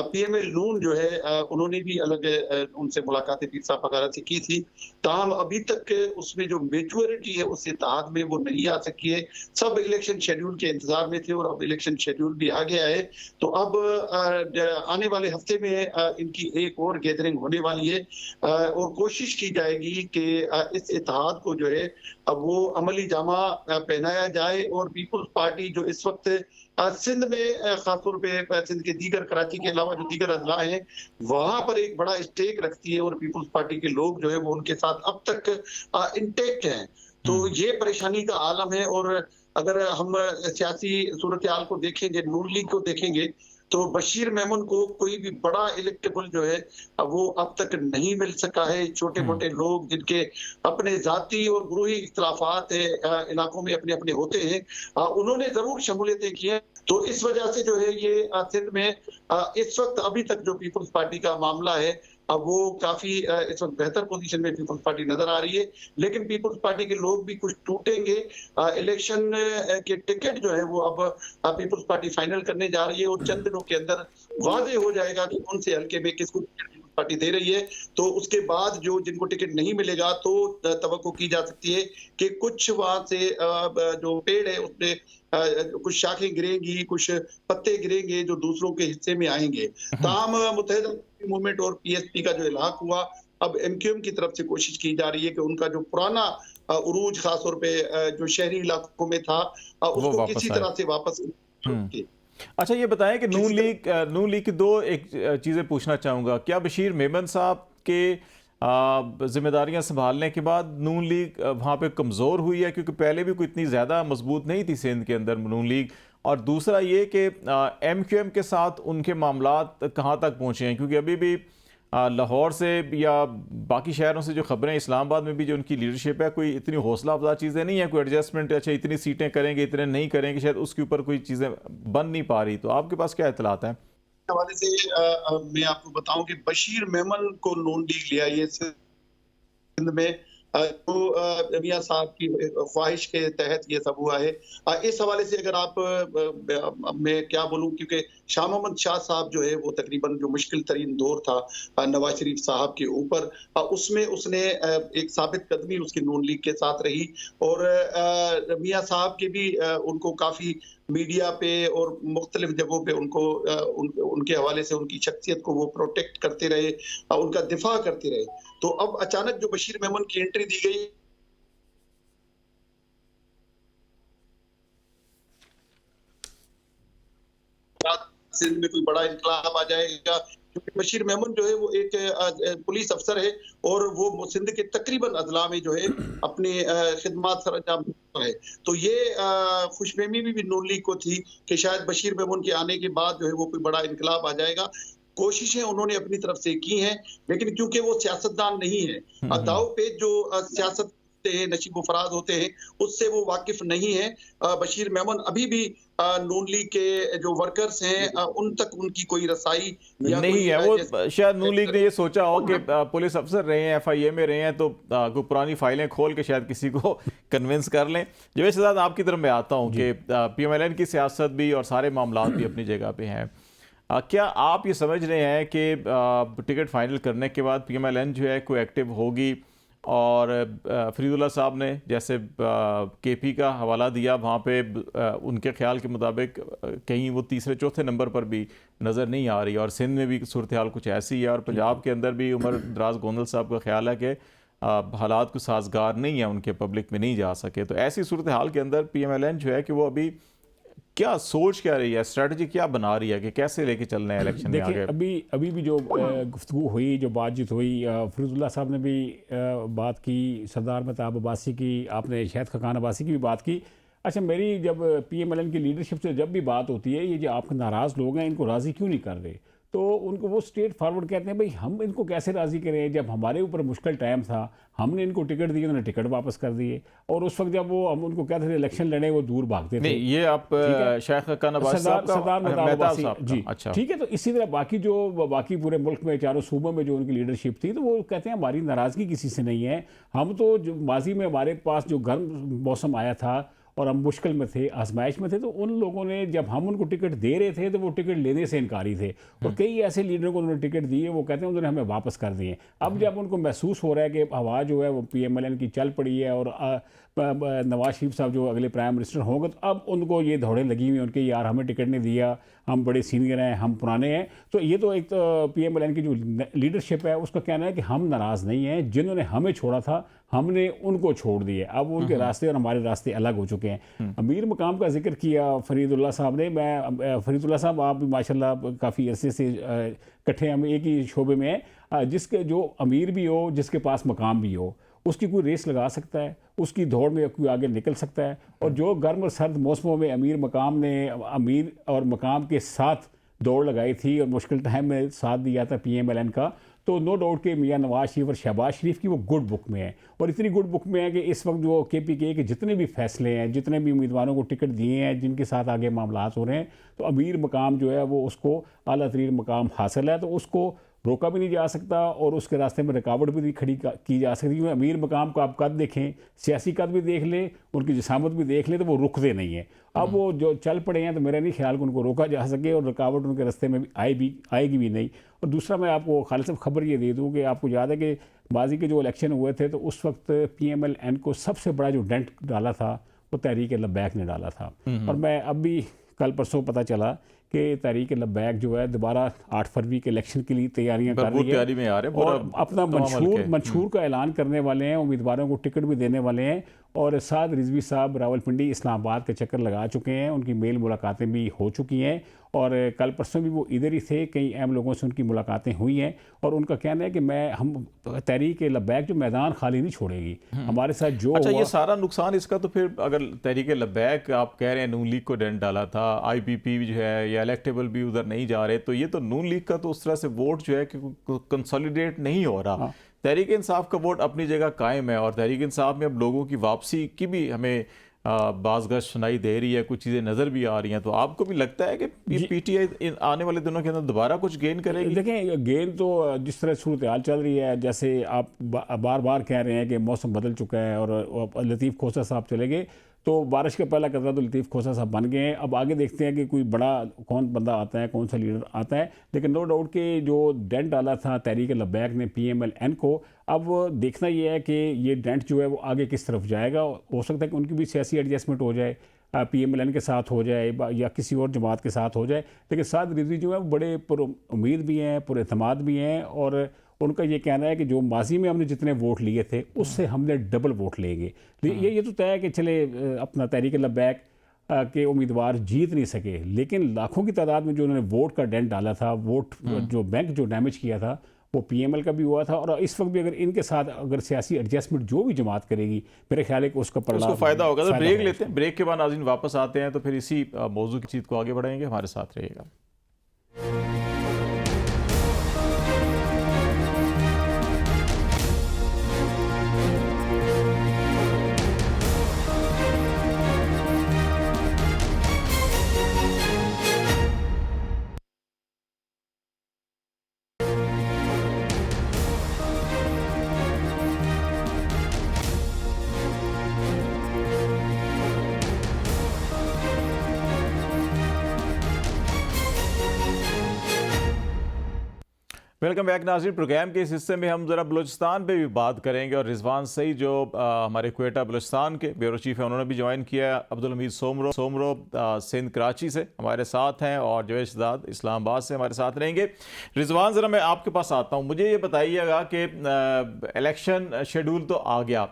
PML नून जो है उन्होंने भी अलग उनसे मुलाकातें पीर साहब वगैरह से की थी। ताहम अभी तक उसमें जो मेच्योरिटी है उस इत्तेहाद में वो नहीं आ सकी है। सब इलेक्शन शेड्यूल के इंतजार में थे और अब इलेक्शन शेड्यूल भी आ गया है। तो अब आने वाले हफ्ते में इनकी एक और गैदरिंग होने वाली है और कोशिश की जाएगी कि इस इत्तेहाद को जो है अब वो अमली जामा पहनाया जाए और पीपुल्स पार्टी जो इस वक्त सिंध में खासतौर पे सिंध के दीगर कराची के अलावा जो दीगर अजला हैं वहां पर एक बड़ा स्टेक रखती है और पीपुल्स पार्टी के लोग जो है वो उनके साथ अब तक इंटेक्ट हैं। तो ये परेशानी का आलम है। और अगर हम सियासी सूरत हाल को देखेंगे, नून लीग को देखेंगे, तो बशीर मेमन को कोई भी बड़ा इलेक्टेबल जो है वो अब तक नहीं मिल सका है। छोटे मोटे लोग जिनके अपने जाती और ग्रुही इख्तलाफात इलाकों में अपने अपने होते हैं, उन्होंने जरूर शमूलियतें की हैं। तो इस वजह से जो है ये सिंध में इस वक्त अभी तक जो पीपल्स पार्टी का मामला है अब वो काफी इस वक्त बेहतर पोजीशन में पीपल्स पार्टी नजर आ रही है। लेकिन पीपल्स पार्टी के लोग भी कुछ टूटेंगे। इलेक्शन के टिकट जो है वो अब पीपल्स पार्टी फाइनल करने जा रही है और चंद दिनों के अंदर वादे हो जाएगा कि कौन से हल्के में किसको पार्टी दे रही है। तो उसके बाद जो जिनको टिकट नहीं मिलेगा तो तवक्को की जा सकती है कि कुछ वहां से जो पेड़ है उसमें कुछ शाखें गिरेंगी, कुछ पत्ते गिरेंगे जो दूसरों के हिस्से में आएंगे। ताहम मुत्तहिदा मूवमेंट और PSP का जो इलाक हुआ, अब MQM की तरफ से कोशिश की जा रही है कि उनका जो पुराना उरूज खासतौर पे जो शहरी इलाकों में था उसको किसी तरह से वापस। अच्छा, ये बताएं कि नून लीग की दो एक चीज़ें पूछना चाहूँगा। क्या बशीर मेमन साहब के जिम्मेदारियां संभालने के बाद नून लीग वहाँ पे कमज़ोर हुई है? क्योंकि पहले भी कोई इतनी ज़्यादा मजबूत नहीं थी सिंध के अंदर नून लीग। और दूसरा ये कि MQM के साथ उनके मामलात कहाँ तक पहुँचे हैं? क्योंकि अभी भी लाहौर से या बाकी शहरों से जो खबरें, इस्लामाबाद में भी जो उनकी लीडरशिप है, कोई इतनी हौसला अफजा चीज़ें नहीं है, कोई एडजस्टमेंट, अच्छा इतनी सीटें करेंगे इतने नहीं करेंगे, शायद उसके ऊपर कोई चीज़ें बन नहीं पा रही। तो आपके पास क्या इतलात हैं? हवाले से मैं आपको बताऊं कि बशीर मेमन को नून लीग लिया ये सिंध में तो मियां साहब की ख्वाहिश के तहत ये सब हुआ है। इस हवाले से अगर आप मैं क्या बोलूं, क्योंकि शाह मोहम्मद शाह साहब जो है वो तकरीबन जो मुश्किल तरीन दौर था नवाज शरीफ साहब के ऊपर, उसमें उसने एक साबित कदमी उसकी नून लीग के साथ रही और मियां साहब के भी उनको काफी मीडिया पे और मुख्तलिफ जगहों पे उनको उनके हवाले से उनकी शख्सियत को वो प्रोटेक्ट करते रहे, उनका दिफा करते रहे। तो अब अचानक जो बशीर मेमन की एंट्री दी गई, सिंध में कोई बड़ा इनकलाब आ जाएगा, क्योंकि बशीर मेमन जो है वो एक पुलिस अफसर है और वो सिंध के तकरीबन अजला में जो है अपनी खिदमत सरंजाम है। तो ये खुशफहमी भी नून लीग को थी कि शायद बशीर मेमन के आने के बाद जो है वो कोई बड़ा इनकलाब आ जाएगा। कोशिशें उन्होंने अपनी तरफ से की हैं, लेकिन क्योंकि वो सियासतदान नहीं है, दाव पे जो सियासत नशीब फराज होते हैं उससे वो वाकिफ नहीं है। बशीर मेमन अभी भी नून लीग के जो वर्कर्स हैं उन तक उनकी कोई रसाई नहीं है। वो शायद नून लीग ने ये सोचा हो कि पुलिस अफसर रहे हैं, FIA में रहे हैं, तो कोई पुरानी फाइलें खोल के शायद किसी को कन्विंस कर लें। जवेद शहजाद, आपकी तरफ मैं आता हूँ कि PMLN की सियासत भी और सारे मामला भी अपनी जगह पे हैं। क्या आप ये समझ रहे हैं कि टिकट फाइनल करने के बाद PMLN जो है कोई एक्टिव होगी? और फरीदुल्लाह साहब ने जैसे KP का हवाला दिया, वहाँ पे उनके ख्याल के मुताबिक कहीं वो तीसरे चौथे नंबर पर भी नज़र नहीं आ रही, और सिंध में भी सूरत हाल कुछ ऐसी है, और पंजाब के अंदर भी उमर दराज गोंदल साहब का ख्याल है कि हालात कुछ साजगार नहीं है, उनके पब्लिक में नहीं जा सके। तो ऐसी सूरत हाल के अंदर PMLN जो है कि वो अभी क्या सोच क्या रही है, स्ट्रेटजी क्या बना रही है कि कैसे लेके चलना है इलेक्शन में आगे? अभी भी जो गुफ्तगू हुई, जो बातचीत हुई, फरीदुल्लाह साहब ने भी बात की, सरदार महताब अब्बासी की, आपने शहद खकान अब्बासी की भी बात की। अच्छा, मेरी जब PMLN की लीडरशिप से जब भी बात होती है, ये जो आपके नाराज़ लोग हैं इनको राज़ी क्यों नहीं कर रहे, तो उनको वो स्ट्रेट फॉरवर्ड कहते हैं भाई हम इनको कैसे राज़ी करें, जब हमारे ऊपर मुश्किल टाइम था हमने इनको टिकट दिए, उन्होंने टिकट वापस कर दिए, और उस वक्त जब वो हम उनको कहते थे इलेक्शन लड़े वो दूर भागते थे। नहीं, ये आप शेख खकान अब्बासी साहब का जी, अच्छा ठीक है। तो इसी तरह बाकी पूरे मुल्क में चारों सूबों में जो उनकी लीडरशिप थी, तो वो कहते हैं हमारी नाराज़गी किसी से नहीं है, हम तो जो माजी में हमारे पास जो गर्म मौसम आया था और हम मुश्किल में थे, आजमाइश में थे, तो उन लोगों ने जब हम उनको टिकट दे रहे थे तो वो टिकट लेने से इनकारी थे। और कई ऐसे लीडरों को उन्होंने टिकट दिए, वो कहते हैं उन्होंने हमें वापस कर दिए। अब जब उनको महसूस हो रहा है कि हवा जो है वो PMLN की चल पड़ी है और नवाज शरीफ साहब जो अगले प्राइम मिनिस्टर होंगे, तो अब उनको ये दौड़े लगी हुई हैं उनके, यार हमें टिकट नहीं दिया, हम बड़े सीनियर हैं, हम पुराने हैं। तो ये तो एक PMLN की जो लीडरशिप है उसका कहना है कि हम नाराज़ नहीं हैं, जिन्होंने हमें छोड़ा था हमने उनको छोड़ दिए, अब उनके रास्ते और हमारे रास्ते अलग हो चुके हैं। अमीर मकाम का जिक्र किया फरीदुल्लाह साहब ने। मैं फरीदुल्लाह साहब, आप भी माशाल्लाह काफ़ी अरसे से इकट्ठे हम एक ही शोबे में हैं। जिसके जो अमीर भी हो, जिसके पास मकाम भी हो, उसकी कोई रेस लगा सकता है, उसकी दौड़ में कोई आगे निकल सकता है। और जो गर्म और सर्द मौसमों में अमीर मकाम ने अमीर और मकाम के साथ दौड़ लगाई थी और मुश्किल टाइम में साथ दिया था PMLN का, तो नो डाउट कि मियां नवाज शरीफ और शहबाज शरीफ की वो गुड बुक में है। और इतनी गुड बुक में है कि इस वक्त जो KPK के जितने भी फैसले हैं, जितने भी उम्मीदवारों को टिकट दिए हैं, जिनके साथ आगे मामलात हो रहे हैं, तो अमीर मकाम जो है वो उसको आला तरीन मकाम हासिल है, तो उसको रोका भी नहीं जा सकता और उसके रास्ते में रुकावट भी नहीं खड़ी की जा सकती। क्योंकि अमीर मकाम को आप कद देखें, सियासी कद भी देख लें, उनकी जिसामत भी देख लें, तो वो रुकते नहीं हैं। अब वो जो चल पड़े हैं, तो मेरा नहीं ख्याल कि उनको रोका जा सके और रुकावट उनके रास्ते में भी आएगी भी नहीं। और दूसरा मैं आपको खालिद साहब खबर ये दे दूँ कि आपको याद है कि माजी के जो इलेक्शन हुए थे, तो उस वक्त PMLN को सबसे बड़ा जो डेंट डाला था वो तहरीक लब्बैक ने डाला था। और मैं अब भी कल परसों पता चला कि तहरीक लब्बैक जो है दोबारा 8 फरवरी के इलेक्शन के लिए तैयारियां कर रही है में आ रहे हैं और अपना मंशूर का ऐलान करने वाले हैं, उम्मीदवारों को टिकट भी देने वाले हैं। और साद रिजवी साहब रावलपिंडी इस्लामाबाद के चक्कर लगा चुके हैं, उनकी मेल मुलाकातें भी हो चुकी हैं और कल परसों भी वो इधर ही थे, कई अहम लोगों से उनकी मुलाकातें हुई हैं। और उनका कहना है कि हम तहरीक लब्बैक जो मैदान खाली नहीं छोड़ेगी, हमारे साथ जो अच्छा ये सारा नुकसान इसका, तो फिर अगर तहरीक लब्बैक आप कह रहे हैं नून लीग को डेंट डाला था, IPP जो है या इलेक्टेबल भी उधर नहीं जा रहे, तो ये तो नून लीग का तो उस तरह से वोट जो है कि कंसोलिडेट नहीं हो रहा। तहरीक इंसाफ का वोट अपनी जगह कायम है और तहरीक इंसाफ में अब लोगों की वापसी की भी हमें बाज़गश सुनाई दे रही है, कुछ चीज़ें नज़र भी आ रही हैं। तो आपको भी लगता है कि PTI आने वाले दिनों के अंदर दोबारा कुछ गेन करेगी? देखें, गेन तो जिस तरह सूरत हाल चल रही है, जैसे आप बार बार कह रहे हैं कि मौसम बदल चुका है और लतीफ़ खोसा साहब चले गए, तो बारिश का पहला कतरा तो लतीफ़ खोसा साहब बन गए हैं। अब आगे देखते हैं कि कोई बड़ा कौन बंदा आता है, कौन सा लीडर आता है। लेकिन नो डाउट कि जो डेंट डाला था तहरीक लब्बैक ने PMLN को, अब देखना ये है कि ये डेंट जो है वो आगे किस तरफ जाएगा। हो सकता है कि उनकी भी सियासी एडजस्टमेंट हो जाए, PMLN के साथ हो जाए या किसी और जमात के साथ हो जाए। लेकिन साद रिजवी जो है वो बड़े पुरुम्मीद भी हैं, पुरएतमाद भी हैं और उनका ये कहना है कि जो माजी में हमने जितने वोट लिए थे उससे हमने डबल वोट लेंगे। ये तो तय है कि चले अपना तहरीक लब्बैक के उम्मीदवार जीत नहीं सके, लेकिन लाखों की तादाद में जो उन्होंने वोट का डेंट डाला था, वोट जो बैंक जो डैमेज किया था, वो PML का भी हुआ था। और इस वक्त भी अगर इनके साथ अगर सियासी एडजस्टमेंट जो भी जमात करेगी, मेरे ख्याल है कि उसका उसको फ़ायदा होगा। तो ब्रेक लेते हैं, ब्रेक के बाद नाज़रीन वापस आते हैं, तो फिर इसी मौजू की चीज़ को आगे बढ़ाएंगे। हमारे साथ रहिएगा। वेलकम बैक नाज़रीन। प्रोग्राम के इस हिस्से में हम ज़रा बलूचिस्तान पे भी बात करेंगे और रिजवान सई जो हमारे क्वेटा बलूचिस्तान के ब्यूरो चीफ हैं, उन्होंने भी ज्वाइन किया है। अब्दुल हमीद सोमरो सिंध कराची से हमारे साथ हैं और जवेद शहजाद इस्लामाबाद से हमारे साथ रहेंगे। रिजवान, ज़रा मैं आपके पास आता हूँ, मुझे ये बताइएगा कि इलेक्शन शेड्यूल तो आ गया,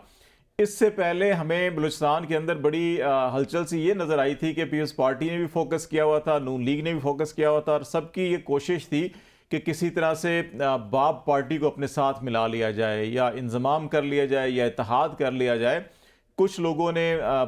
इससे पहले हमें बलूचिस्तान के अंदर बड़ी हलचल सी ये नज़र आई थी कि पीपल्स पार्टी ने भी फोकस किया हुआ था, नून लीग ने भी फोकस किया हुआ था और सबकी ये कोशिश थी कि किसी तरह से बाप पार्टी को अपने साथ मिला लिया जाए या इंजमाम कर लिया जाए या इत्तेहाद कर लिया जाए। कुछ लोगों ने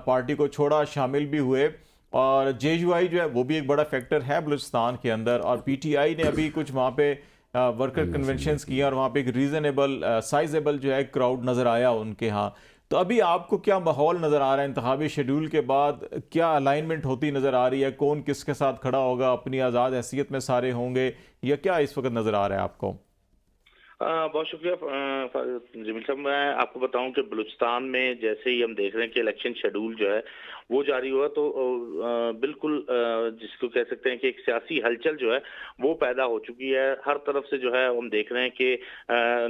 पार्टी को छोड़ा, शामिल भी हुए और JUI जो है वो भी एक बड़ा फैक्टर है बलूचिस्तान के अंदर। और PTI ने अभी कुछ वहाँ पे वर्कर कन्वेंशंस किए और वहाँ पे एक रीज़नेबल साइजेबल जो है क्राउड नज़र आया उनके यहाँ। तो अभी आपको क्या माहौल नज़र आ रहा है इंतखाबी शेड्यूल के बाद? क्या अलाइनमेंट होती नज़र आ रही है? कौन किसके साथ खड़ा होगा? अपनी आज़ाद हैसियत में सारे होंगे या क्या इस वक्त नज़र आ रहा है आपको? बहुत शुक्रिया जमील साहब। मैं आपको बताऊं कि बलूचिस्तान में जैसे ही हम देख रहे हैं कि इलेक्शन शेड्यूल जो है वो जारी हुआ तो बिल्कुल जिसको कह सकते हैं कि एक सियासी हलचल जो है वो पैदा हो चुकी है। हर तरफ से जो है हम देख रहे हैं कि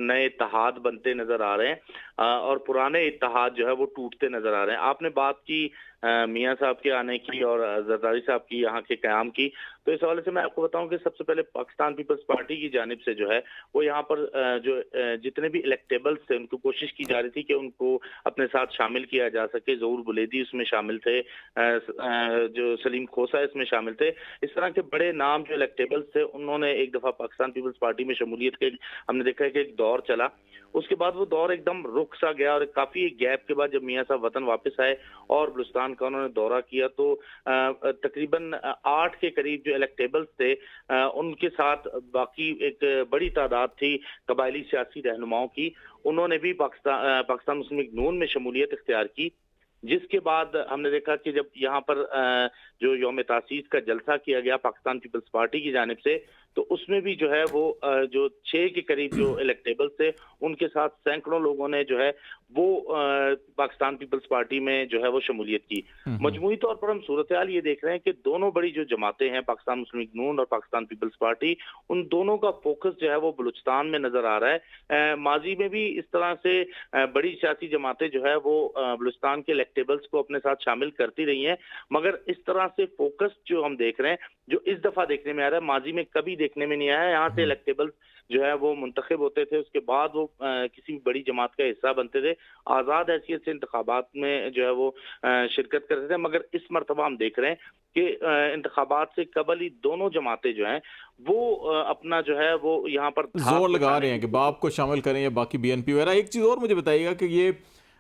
नए इत्तेहाद बनते नजर आ रहे हैं और पुराने इत्तेहाद जो है वो टूटते नजर आ रहे हैं। आपने बात की मियां साहब के आने की और जरदारी साहब की यहाँ के क़याम की, तो इस हवाले से मैं आपको बताऊं कि सबसे पहले पाकिस्तान पीपल्स पार्टी की जानिब से जो है वो यहाँ पर जो जितने भी इलेक्टेबल्स थे उनको कोशिश की जा रही थी कि उनको अपने साथ शामिल किया जा सके। ज़हूर बुलेदी उसमें शामिल थे, जो सलीम खोसा इसमें शामिल थे। इस तरह के बड़े नाम जो इलेक्टेबल्स थे उन्होंने एक दफा पाकिस्तान पीपल्स पार्टी में शमूलियत के हमने देखा है कि एक दौर चला, उसके बाद वो दौर एकदम रुक सा गया और काफी गैप के बाद जब मियां साहब वतन वापस आए और बलूचिस्तान का उन्होंने दौरा किया तो तकरीबन 8 के करीब जो इलेक्टेबल्स थे उनके साथ बाकी एक बड़ी तादाद थी कबायली सियासी रहनुमाओं की, उन्होंने भी पाकिस्तान मुस्लिम लीग नून में शमूलियत इख्तियार की। जिसके बाद हमने देखा कि जब यहाँ पर जो यौम तासीस का जलसा किया गया पाकिस्तान पीपल्स पार्टी की जानिब से, तो उसमें भी जो है वो जो 6 के करीब जो इलेक्टेबल्स थे उनके साथ सैकड़ों लोगों ने जो है वो पाकिस्तान पीपल्स पार्टी में जो है वो शमूलियत की। मजमूई तौर पर हम सूरत हाल ये देख रहे हैं कि दोनों बड़ी जो जमातें हैं पाकिस्तान मुस्लिम लीग नून और पाकिस्तान पीपल्स पार्टी, उन दोनों का फोकस जो है वो बलूचिस्तान में नजर आ रहा है। माजी में भी इस तरह से बड़ी सियासी जमातें जो है वो बलूचिस्तान के इलेक्टेबल्स को अपने साथ शामिल करती रही हैं, मगर इस तरह से फोकस जो हम देख रहे हैं जो इस दफा देखने में आ रहा है माजी में कभी देखने में नहीं आया। यहाँ से इलेक्टेबल्स जो है वो मुंतखब होते थे, उसके बाद वो किसी भी बड़ी जमात का हिस्सा बनते थे, आज़ाद हैसियत से इंतखाबात में जो है वो शिरकत करते थे। मगर इस मरतबा हम देख रहे हैं कि इंतखाबात से कबल ही दोनों जमातें जो हैं वो अपना जो है वो यहाँ पर जोर लगा रहे हैं कि बाप को शामिल करें या बाकी BNP वगैरह। एक चीज़ और मुझे बताइएगा कि ये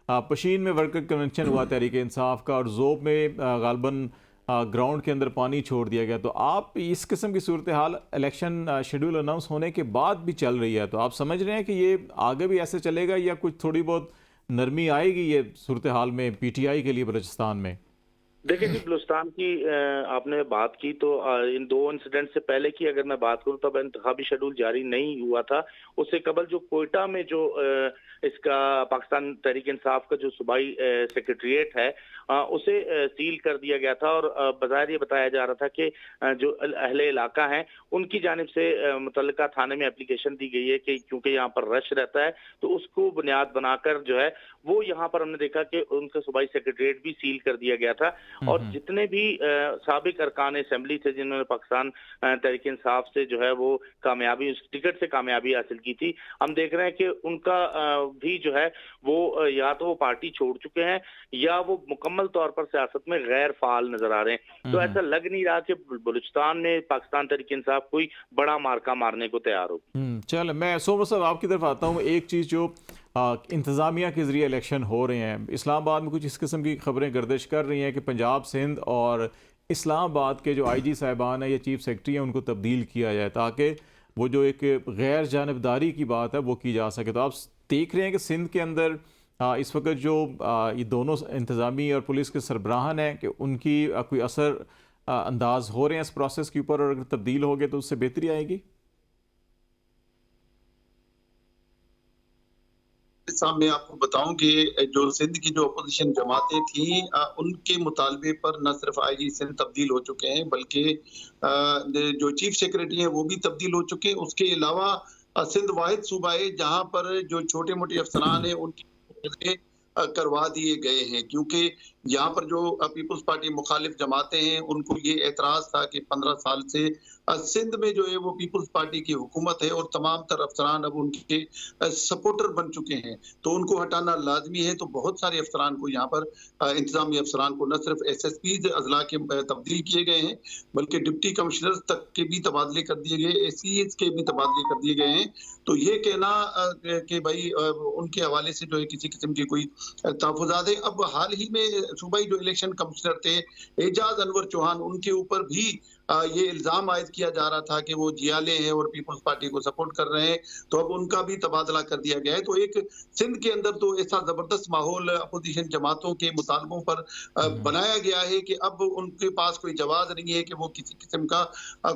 पशीन में वर्कर कन्वेंशन हुआ तहरीक इंसाफ का और ज़ोब में गालबन ग्राउंड के अंदर पानी छोड़ दिया गया, तो आप इस किस्म की सूरत हाल इलेक्शन शेड्यूल अनाउंस होने के बाद भी चल रही है, तो आप समझ रहे हैं कि ये आगे भी ऐसे चलेगा या कुछ थोड़ी बहुत नरमी आएगी ये सूरत हाल में PTI के लिए बलूचिस्तान में? देखिए जी, बलूचिस्तान की आपने बात की तो इन 2 इंसिडेंट से पहले की अगर मैं बात करूं तब इंतखाबी शेड्यूल जारी नहीं हुआ था। उससे कबल जो कोयटा में जो इसका पाकिस्तान तहरीक इंसाफ का जो सूबाई सेक्रेटरीट है उसे सील कर दिया गया था और बज़ाहिर ये बताया जा रहा था कि जो अहले इलाका हैं उनकी जानिब से मुतल्लिका थाने में एप्लीकेशन दी गई है कि क्योंकि यहाँ पर रश रहता है तो उसको बुनियाद बनाकर जो है वो यहाँ पर हमने देखा कि उनका सूबाई सेक्रेटरीट भी सील कर दिया गया था। और जितने भी साबिक अरकान असेंबली थे जिन्होंने पाकिस्तान तहरीक इंसाफ से जो है वो कामयाबी उस टिकट से कामयाबी हासिल की थी, हम देख रहे हैं कि उनका भी जो है वो या तो वो पार्टी छोड़ चुके हैं या वो मुकम्मल तौर पर सियासत में गैर फाल नजर आ रहे हैं। तो ऐसा लग नहीं रहा कि बलूचिस्तान में पाकिस्तान तहरीक इंसाफ कोई बड़ा मार्का मारने को तैयार हो। चल मैं सोमर साहब आपकी तरफ आता हूँ। एक चीज़ जो इंतज़ामिया के ज़रिए इलेक्शन हो रहे हैं, इस्लामाबाद में कुछ इस किस्म की खबरें गर्दिश कर रही हैं कि पंजाब सिंध और इस्लामाबाद के जो IG साहिबान है या चीफ सेक्रेटरी हैं उनको तब्दील किया जाए ताकि वो जो एक गैर जानिबदारी की बात है वो की जा सके। तो आप देख रहे हैं कि सिंध के अंदर इस वक्त जो ये दोनों इंतज़ामी और पुलिस के सरबराहान हैं कि उनकी कोई असर अंदाज हो रहे हैं इस प्रोसेस के ऊपर, और अगर तब्दील हो गए तो उससे बेहतरी आएगी? साहब मैं आपको बताऊं कि जो सिंध की जो अपोजिशन जमातें थी उनके मुतालबे पर न सिर्फ IG सिंध तब्दील हो चुके हैं बल्कि जो चीफ सेक्रेटरी हैं वो भी तब्दील हो चुके हैं। उसके अलावा सिंध वाहिद सूबा है जहां पर जो छोटे मोटे अफसरान हैं उनकी करवा दिए गए हैं, क्योंकि यहाँ पर जो पीपल्स पार्टी मुखालिफ जमातें हैं उनको ये एतराज था कि 15 साल से सिंध में जो है वो पीपल्स पार्टी की हुकूमत है और तमाम तर अफसरान अब उनके सपोर्टर बन चुके हैं, तो उनको हटाना लाजमी है। तो बहुत सारे अफसरान को यहाँ पर इंतजामी अफसरान को न सिर्फ SSPs अजला के तब्दील किए गए हैं बल्कि डिप्टी कमिश्नर तक के भी तबादले कर दिए गए, ACs के भी तबादले कर दिए गए हैं। तो ये कहना कि भाई उनके हवाले से जो है किसी किस्म की कोई तहफ़्फ़ुज़ात है। अब हाल ही में सूबाई जो इलेक्शन कमिश्नर थे एजाज अनवर चौहान, उनके ऊपर भी ये इल्जाम आयद किया जा रहा था कि वो जियाले हैं और पीपल्स पार्टी को सपोर्ट कर रहे हैं, तो अब उनका भी तबादला कर दिया गया है। तो एक सिंध के अंदर तो ऐसा जबरदस्त माहौल अपोजिशन जमातों के मुतालबों पर बनाया गया है कि अब उनके पास कोई जवाब नहीं है कि वो किसी किस्म का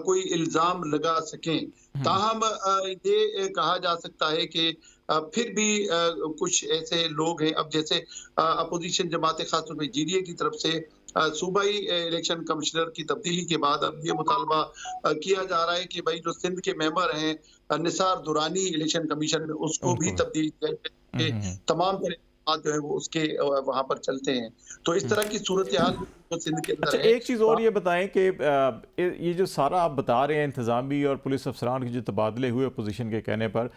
कोई इल्जाम लगा सकें। ताहम ये कहा जा सकता है कि फिर भी कुछ ऐसे लोग हैं, अब जैसे अपोजिशन जमातें खासतौर पर जीडीए की तरफ से सूबाई इलेक्शन कमिश्नर की तब्दीली के बाद अब ये मुतालबा किया जा रहा है कि भाई जो सिंध के मेंबर हैं निसार दुरानी इलेक्शन कमीशन में, उसको भी तब्दील किया जाए, तमाम बात जो है वो उसके वहां पर चलते हैं। तो इस तरह की सूरत हाल जो सिंध के अंदर अच्छा, है। एक चीज़ और ये बताएं कि ये जो सारा आप बता रहे हैं इंतजामी और पुलिस अफसरान के जो तबादले हुए अपोजिशन के कहने पर,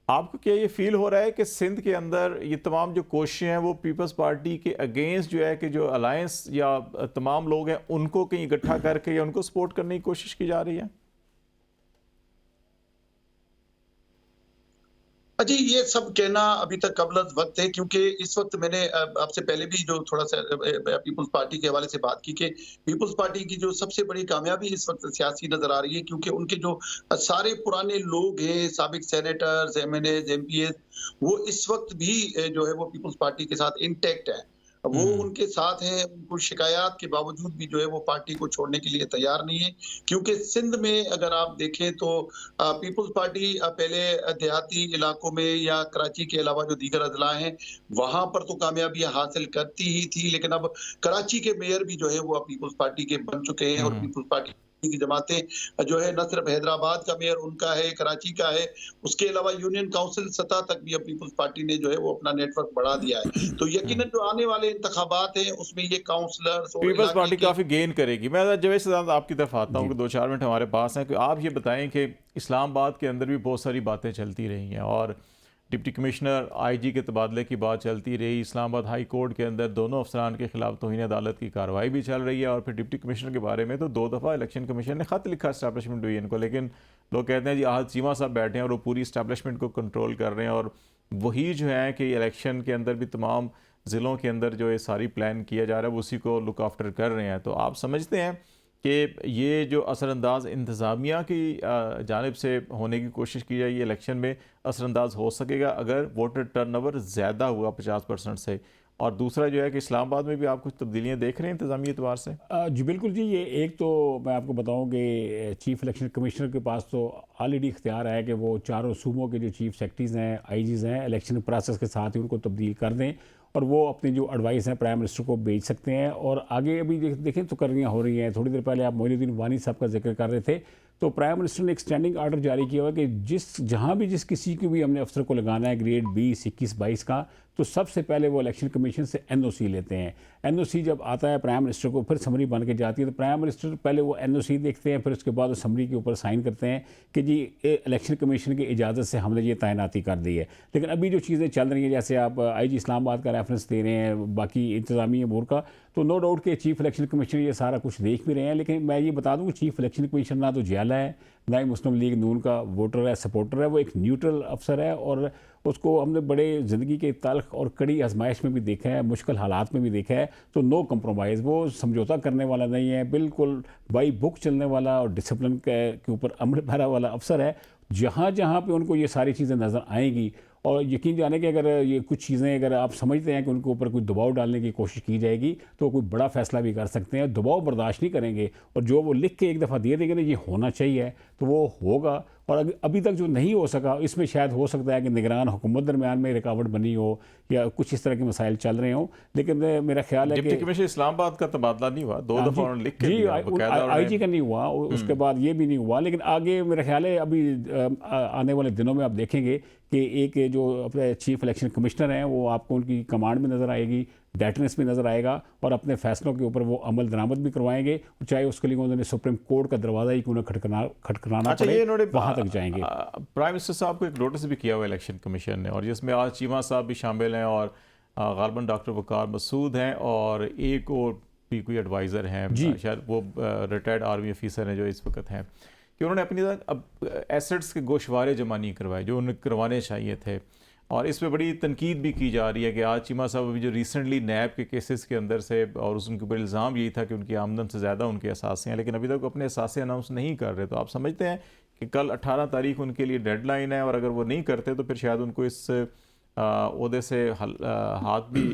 आपको क्या ये फील हो रहा है कि सिंध के अंदर ये तमाम जो कोशिशें हैं वो पीपल्स पार्टी के अगेंस्ट जो है कि जो अलायंस या तमाम लोग हैं उनको कहीं इकट्ठा करके या उनको सपोर्ट करने की कोशिश की जा रही है? जी, ये सब कहना अभी तक कबलत वक्त है, क्योंकि इस वक्त मैंने आपसे पहले भी जो थोड़ा सा पीपल्स पार्टी के हवाले से बात की कि पीपल्स पार्टी की जो सबसे बड़ी कामयाबी इस वक्त सियासी नजर आ रही है, क्योंकि उनके जो सारे पुराने लोग हैं, साबिक सेनेटर्स, एमएनएज, एमपीएस, वो इस वक्त भी जो है वो पीपल्स पार्टी के साथ इंटैक्ट है। वो उनके साथ हैं, उनको शिकायत के बावजूद भी जो है वो पार्टी को छोड़ने के लिए तैयार नहीं है, क्योंकि सिंध में अगर आप देखें तो पीपल्स पार्टी पहले देहाती इलाकों में या कराची के अलावा जो दीगर अजला हैं वहां पर तो कामयाबियां हासिल करती ही थी, लेकिन अब कराची के मेयर भी जो है वो पीपल्स पार्टी के बन चुके हैं, और पीपल्स पार्टी की जमातें जो है न सिर्फ हैदराबाद का मेयर उनका है, कराची का है, उसके अलावा यूनियन काउंसिल सतह तक भी अब पीपल्स पार्टी ने जो है वो अपना नेटवर्क बढ़ा दिया है। तो यकीनन जो आने वाले इंतखाबात हैं उसमें ये काउंसलर्स और पीपल्स पार्टी काफ़ी गेन करेगी। मैं जवेद सदात आपकी तरफ आता हूँ कि 2-4 मिनट हमारे पास हैं कि आप ये बताएं कि इस्लामाबाद के अंदर भी बहुत सारी बातें चलती रही हैं और डिप्टी कमिश्नर आईजी के तबादले की बात चलती रही। इस्लामाबाद हाई कोर्ट के अंदर दोनों अफसरान के खिलाफ तौहीन अदालत की कार्रवाई भी चल रही है, और फिर डिप्टी कमिश्नर के बारे में तो 2 दफ़ा इलेक्शन कमीशन ने ख़त लिखा इस्टेब्लिशमेंट डिवीजन को, लेकिन लोग कहते हैं जी आहद चीमा साहब बैठे हैं और वो पूरी इस्टेब्लिशमेंट को कंट्रोल कर रहे हैं, और वही जो है कि इलेक्शन के अंदर भी तमाम ज़िलों के अंदर जो ये सारी प्लान किया जा रहा है वो उसी को लुक आफ्टर कर रहे हैं। तो आप समझते हैं कि ये जो असरअंदाज इंतज़ामिया की जानिब से होने की कोशिश की जाए, ये इलेक्शन में असरअंदाज हो सकेगा अगर वोटर टर्नओवर ज़्यादा हुआ 50% से? और दूसरा जो है कि इस्लामाबाद में भी आप कुछ तब्दीलियाँ देख रहे हैं इंतज़ामी एतबार से? जी बिल्कुल जी, ये एक तो मैं आपको बताऊं कि चीफ इलेक्शन कमिश्नर के पास तो ऑलरेडी इख्तियार है कि वो चारों सूबों के जो चीफ सेक्रेटरीज हैं, आईजीज़ हैं, इलेक्शन प्रोसेस के साथ ही उनको तब्दील कर दें और वो अपनी जो एडवाइस है प्राइम मिनिस्टर को भेज सकते हैं। और आगे अभी देखें तो करनियाँ हो रही हैं। थोड़ी देर पहले आप मोइनुद्दीन वानी साहब का जिक्र कर रहे थे, तो प्राइम मिनिस्टर ने एक स्टैंडिंग आर्डर जारी किया हुआ कि जहाँ भी जिस किसी को भी हमने अफसर को लगाना है ग्रेड 20, 21, 22 का, तो सबसे पहले वो इलेक्शन कमीशन से एनओसी लेते हैं। एनओसी जब आता है प्राइम मिनिस्टर को, फिर समरी बन के जाती है, तो प्राइम मिनिस्टर पहले वो एनओसी देखते हैं, फिर उसके बाद वो समरी के ऊपर साइन करते हैं कि जी इलेक्शन कमीशन की इजाज़त से हमने ये तैनाती कर दी है। लेकिन अभी जो चीज़ें चल रही हैं, जैसे आप आईजी इस्लामाबाद का रेफरेंस दे रहे हैं, बाकी इंतजामी अमूर का, तो नो डाउट के चीफ इलेक्शन कमिश्नर ये सारा कुछ देख भी रहे हैं। लेकिन मैं ये बता दूं कि चीफ इलेक्शन कमिश्नर ना तो जियाला है, ना ही मुस्लिम लीग नून का वोटर है, सपोर्टर है, वो एक न्यूट्रल अफसर है, और उसको हमने बड़े ज़िंदगी के तल्ख और कड़ी आजमाइश में भी देखा है, मुश्किल हालात में भी देखा है। तो नो कंप्रोमाइज़, वो समझौता करने वाला नहीं है, बिल्कुल बाई बुक चलने वाला और डिसिप्लिन के ऊपर अमल पैरा वाला अफसर है। जहाँ जहाँ पे उनको ये सारी चीज़ें नज़र आएंगी, और यकीन जाने कि अगर ये कुछ चीज़ें अगर आप समझते हैं कि उनके ऊपर कोई दबाव डालने की कोशिश की जाएगी तो कोई बड़ा फैसला भी कर सकते हैं। दबाव बर्दाश्त नहीं करेंगे, और जो वो लिख के एक दफ़ा दे देंगे ना ये होना चाहिए, तो वो होगा। और अभी तक जो नहीं हो सका, इसमें शायद हो सकता है कि निगरान हुकूमत दरमियान में रुकावट बनी हो या कुछ इस तरह के मसाइल चल रहे हों। लेकिन मेरा ख्याल है कि डिप्टी कमिश्नर इस्लामाबाद का तबादला नहीं हुआ, 2 दफ़ा उन्होंने लिख के दिया, आईजी का नहीं हुआ, उसके बाद ये भी नहीं हुआ। लेकिन आगे मेरा ख्याल है अभी आने वाले दिनों में आप देखेंगे कि एक जो अपने चीफ इलेक्शन कमिश्नर हैं वो आपको उनकी कमांड में नज़र आएगी, डेटनेस में नज़र आएगा, और अपने फैसलों के ऊपर वो अमल दरामद भी करवाएंगे, चाहे उसके लिए उन्होंने सुप्रीम कोर्ट का दरवाज़ा ही क्यों ना खटखटाना पड़े, वहाँ तक जाएंगे। प्राइम मिनिस्टर साहब को एक नोटिस भी किया हुआ इलेक्शन कमीशन ने, और जिसमें आज चीमा साहब भी शामिल हैं, और गालबन डॉक्टर वकार मसूद हैं, और एक और भी कोई एडवाइज़र हैं, शायद वो रिटायर्ड आर्मी ऑफिसर हैं जो इस वक्त हैं, कि उन्होंने अपनी अब एसेट्स के गोशवारे जमा नहीं करवाए जो उन्हें करवाने चाहिए थे। और इस पे बड़ी तनकीद भी की जा रही है कि आज चीमा साहब अभी जो रिसेंटली नैब के केसेस के अंदर से, और उनके ऊपर इल्ज़ाम यही था कि उनकी आमदन से ज़्यादा उनके असासे हैं, लेकिन अभी तक अपने असासे अनाउंस नहीं कर रहे। तो आप समझते हैं कि कल 18 तारीख उनके लिए डेडलाइन है, और अगर वो नहीं करते तो फिर शायद उनको इस ओहदे से हाथ भी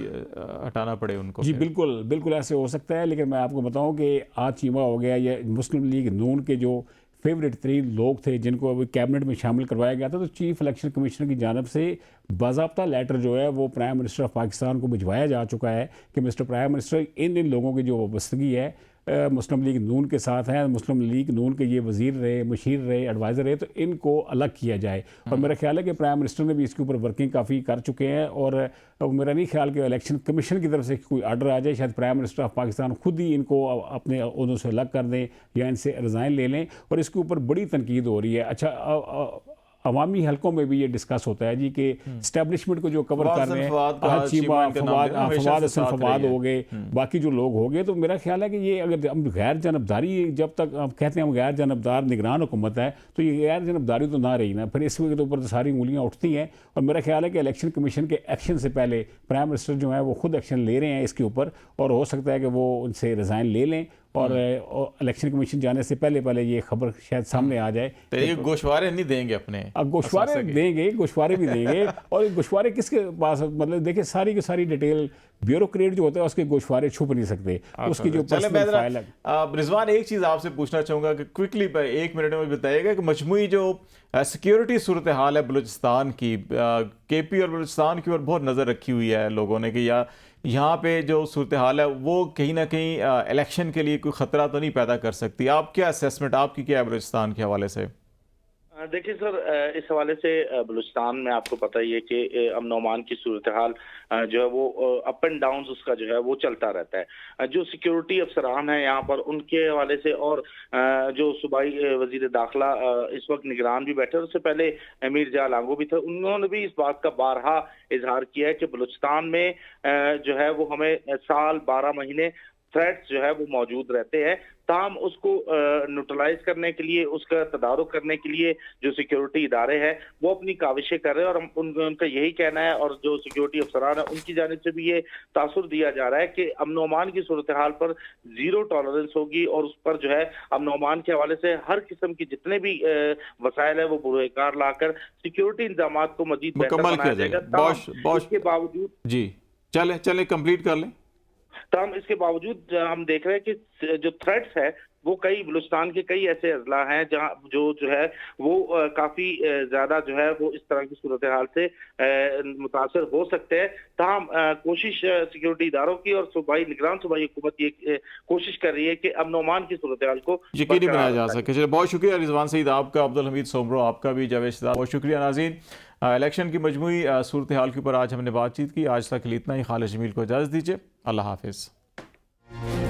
हटाना पड़े उनको? जी बिल्कुल बिल्कुल ऐसे हो सकता है, लेकिन मैं आपको बताऊं कि आज चीमा हो गया, ये मुस्लिम लीग नून के जो फेवरेट 3 लोग थे जिनको अभी कैबिनेट में शामिल करवाया गया था, तो चीफ इलेक्शन कमिश्नर की जानब से बाज़ाब्ता लेटर जो है वो प्राइम मिनिस्टर ऑफ पाकिस्तान को भिजवाया जा चुका है कि मिस्टर प्राइम मिनिस्टर इन लोगों की जो वाबस्तगी है मुस्लिम लीग नून के साथ हैं, मुस्लिम लीग नून के ये वज़ीर रहे, मशीर रहे, एडवाइज़र रहे, तो इनको अलग किया जाए। और मेरा ख्याल है कि प्राइम मिनिस्टर ने भी इसके ऊपर वर्किंग काफ़ी कर चुके हैं, और मेरा नहीं ख्याल कि इलेक्शन कमीशन की तरफ से कोई आर्डर आ जाए। शायद प्राइम मिनिस्टर ऑफ पाकिस्तान खुद ही इनको अपने ओहदों से अलग कर दें या इनसे रिज़ाइन ले लें, और इसके ऊपर बड़ी तनकीद हो रही है। अच्छा, अवामी हलकों में भी ये डिस्कस होता है जी कि स्टैब्लिशमेंट को जो कवर कर रहे हैं, फवाद हसन फवाद हो गए, बाकी जो लोग हो गए, तो मेरा ख्याल है कि ये अगर हम गैर जानबदारी, जब तक हम कहते हैं हम गैर जानबदार निगरान हुकूमत है, तो ये गैर जानबदारी तो ना रही ना, फिर इसके ऊपर तो सारी उंगलियां उठती हैं। और मेरा ख्याल है कि इलेक्शन कमीशन के एक्शन से पहले प्राइम मिनिस्टर जो है वो खुद एक्शन ले रहे हैं इसके ऊपर, और हो सकता है कि वो उनसे रिज़ाइन ले लें, और इलेक्शन कमीशन जाने से पहले ये खबर शायद सामने आ जाए। तो ये गोशवारे नहीं देंगे अपने? अब गोशवारे देंगे, गोशवारे भी देंगे। और गोशवारे किसके पास, मतलब देखिए सारी की सारी डिटेल ब्यूरोक्रेट जो होता है उसके गोशवारे छुप नहीं सकते, उसकी जो पर्सनल फाइल है। रिजवान, एक चीज़ आपसे पूछना चाहूँगा कि क्विकली 1 मिनट में बताइएगा कि मजमूई जो सिक्योरिटी सूरत हाल है बलूचिस्तान की, केपी और बलूचिस्तान की ओर बहुत नज़र रखी हुई है लोगों ने कि या यहाँ पे जो सूरत हाल है वो कहीं ना कहीं इलेक्शन के लिए कोई ख़तरा तो नहीं पैदा कर सकती? आप क्या असेसमेंट आपकी क्या है बलूचिस्तान के हवाले से? देखिए सर, इस हवाले से बलूचिस्तान में आपको पता ही है कि अमन ओमान की सूरत हाल जो है वो अप एंड डाउन उसका जो है वो चलता रहता है। जो सिक्योरिटी अफसरान हैं यहाँ पर उनके हवाले से, और जो सूबाई वजीर दाखिला इस वक्त निगरान भी बैठे, उससे पहले अमीर जहा लांगो भी थे, उन्होंने भी इस बात का बारहा इजहार किया है कि बलूचिस्तान में जो है वो हमें साल 12 महीने थ्रेट्स जो है वो मौजूद रहते हैं। ताम उसको न्यूट्रलाइज करने के लिए, उसका तदारुक करने के लिए जो सिक्योरिटी इदारे हैं वो अपनी काविशें कर रहे हैं, और उनका यही कहना है, और जो सिक्योरिटी अफसरान है उनकी जानिब से भी ये तासुर दिया जा रहा है कि अमन ओमान की सूरत हाल पर 0 टॉलरेंस होगी, और उस पर जो है अमन ओमान के हवाले से हर किस्म की जितने भी वसाइल है वो बुरेकार लाकर सिक्योरिटी इंतजाम को मजीद मुकम्मल किया जाएगा। इसके बावजूद जी चले कंप्लीट कर लें। तमाम इसके बावजूद हम देख रहे हैं कि जो थ्रेट्स है वो कई बलूचिस्तान के कई ऐसे अजला हैं जहां जो है वो काफ़ी ज़्यादा जो है वो इस तरह की सूरत हाल से मुतासर हो सकते हैं। ताहम कोशिश सिक्योरिटी इदारों की और सूबाई निगरान सूबाई हुकूमत ये कोशिश कर रही है कि अमन ओमान की सूरत हाल को यकीनी बनाया जा सके। चलिए, बहुत शुक्रिया रिजवान सईद आपका, अब्दुल हमीद सोमरो आपका भी, जावेद शहजाद बहुत शुक्रिया। नाज़रीन, इलेक्शन की मजमूई सूरत हाल के ऊपर आज हमने बातचीत की। आज तक के लिए इतना ही। खालिद जमील को इजाज़त दीजिए। अल्लाह हाफिज़।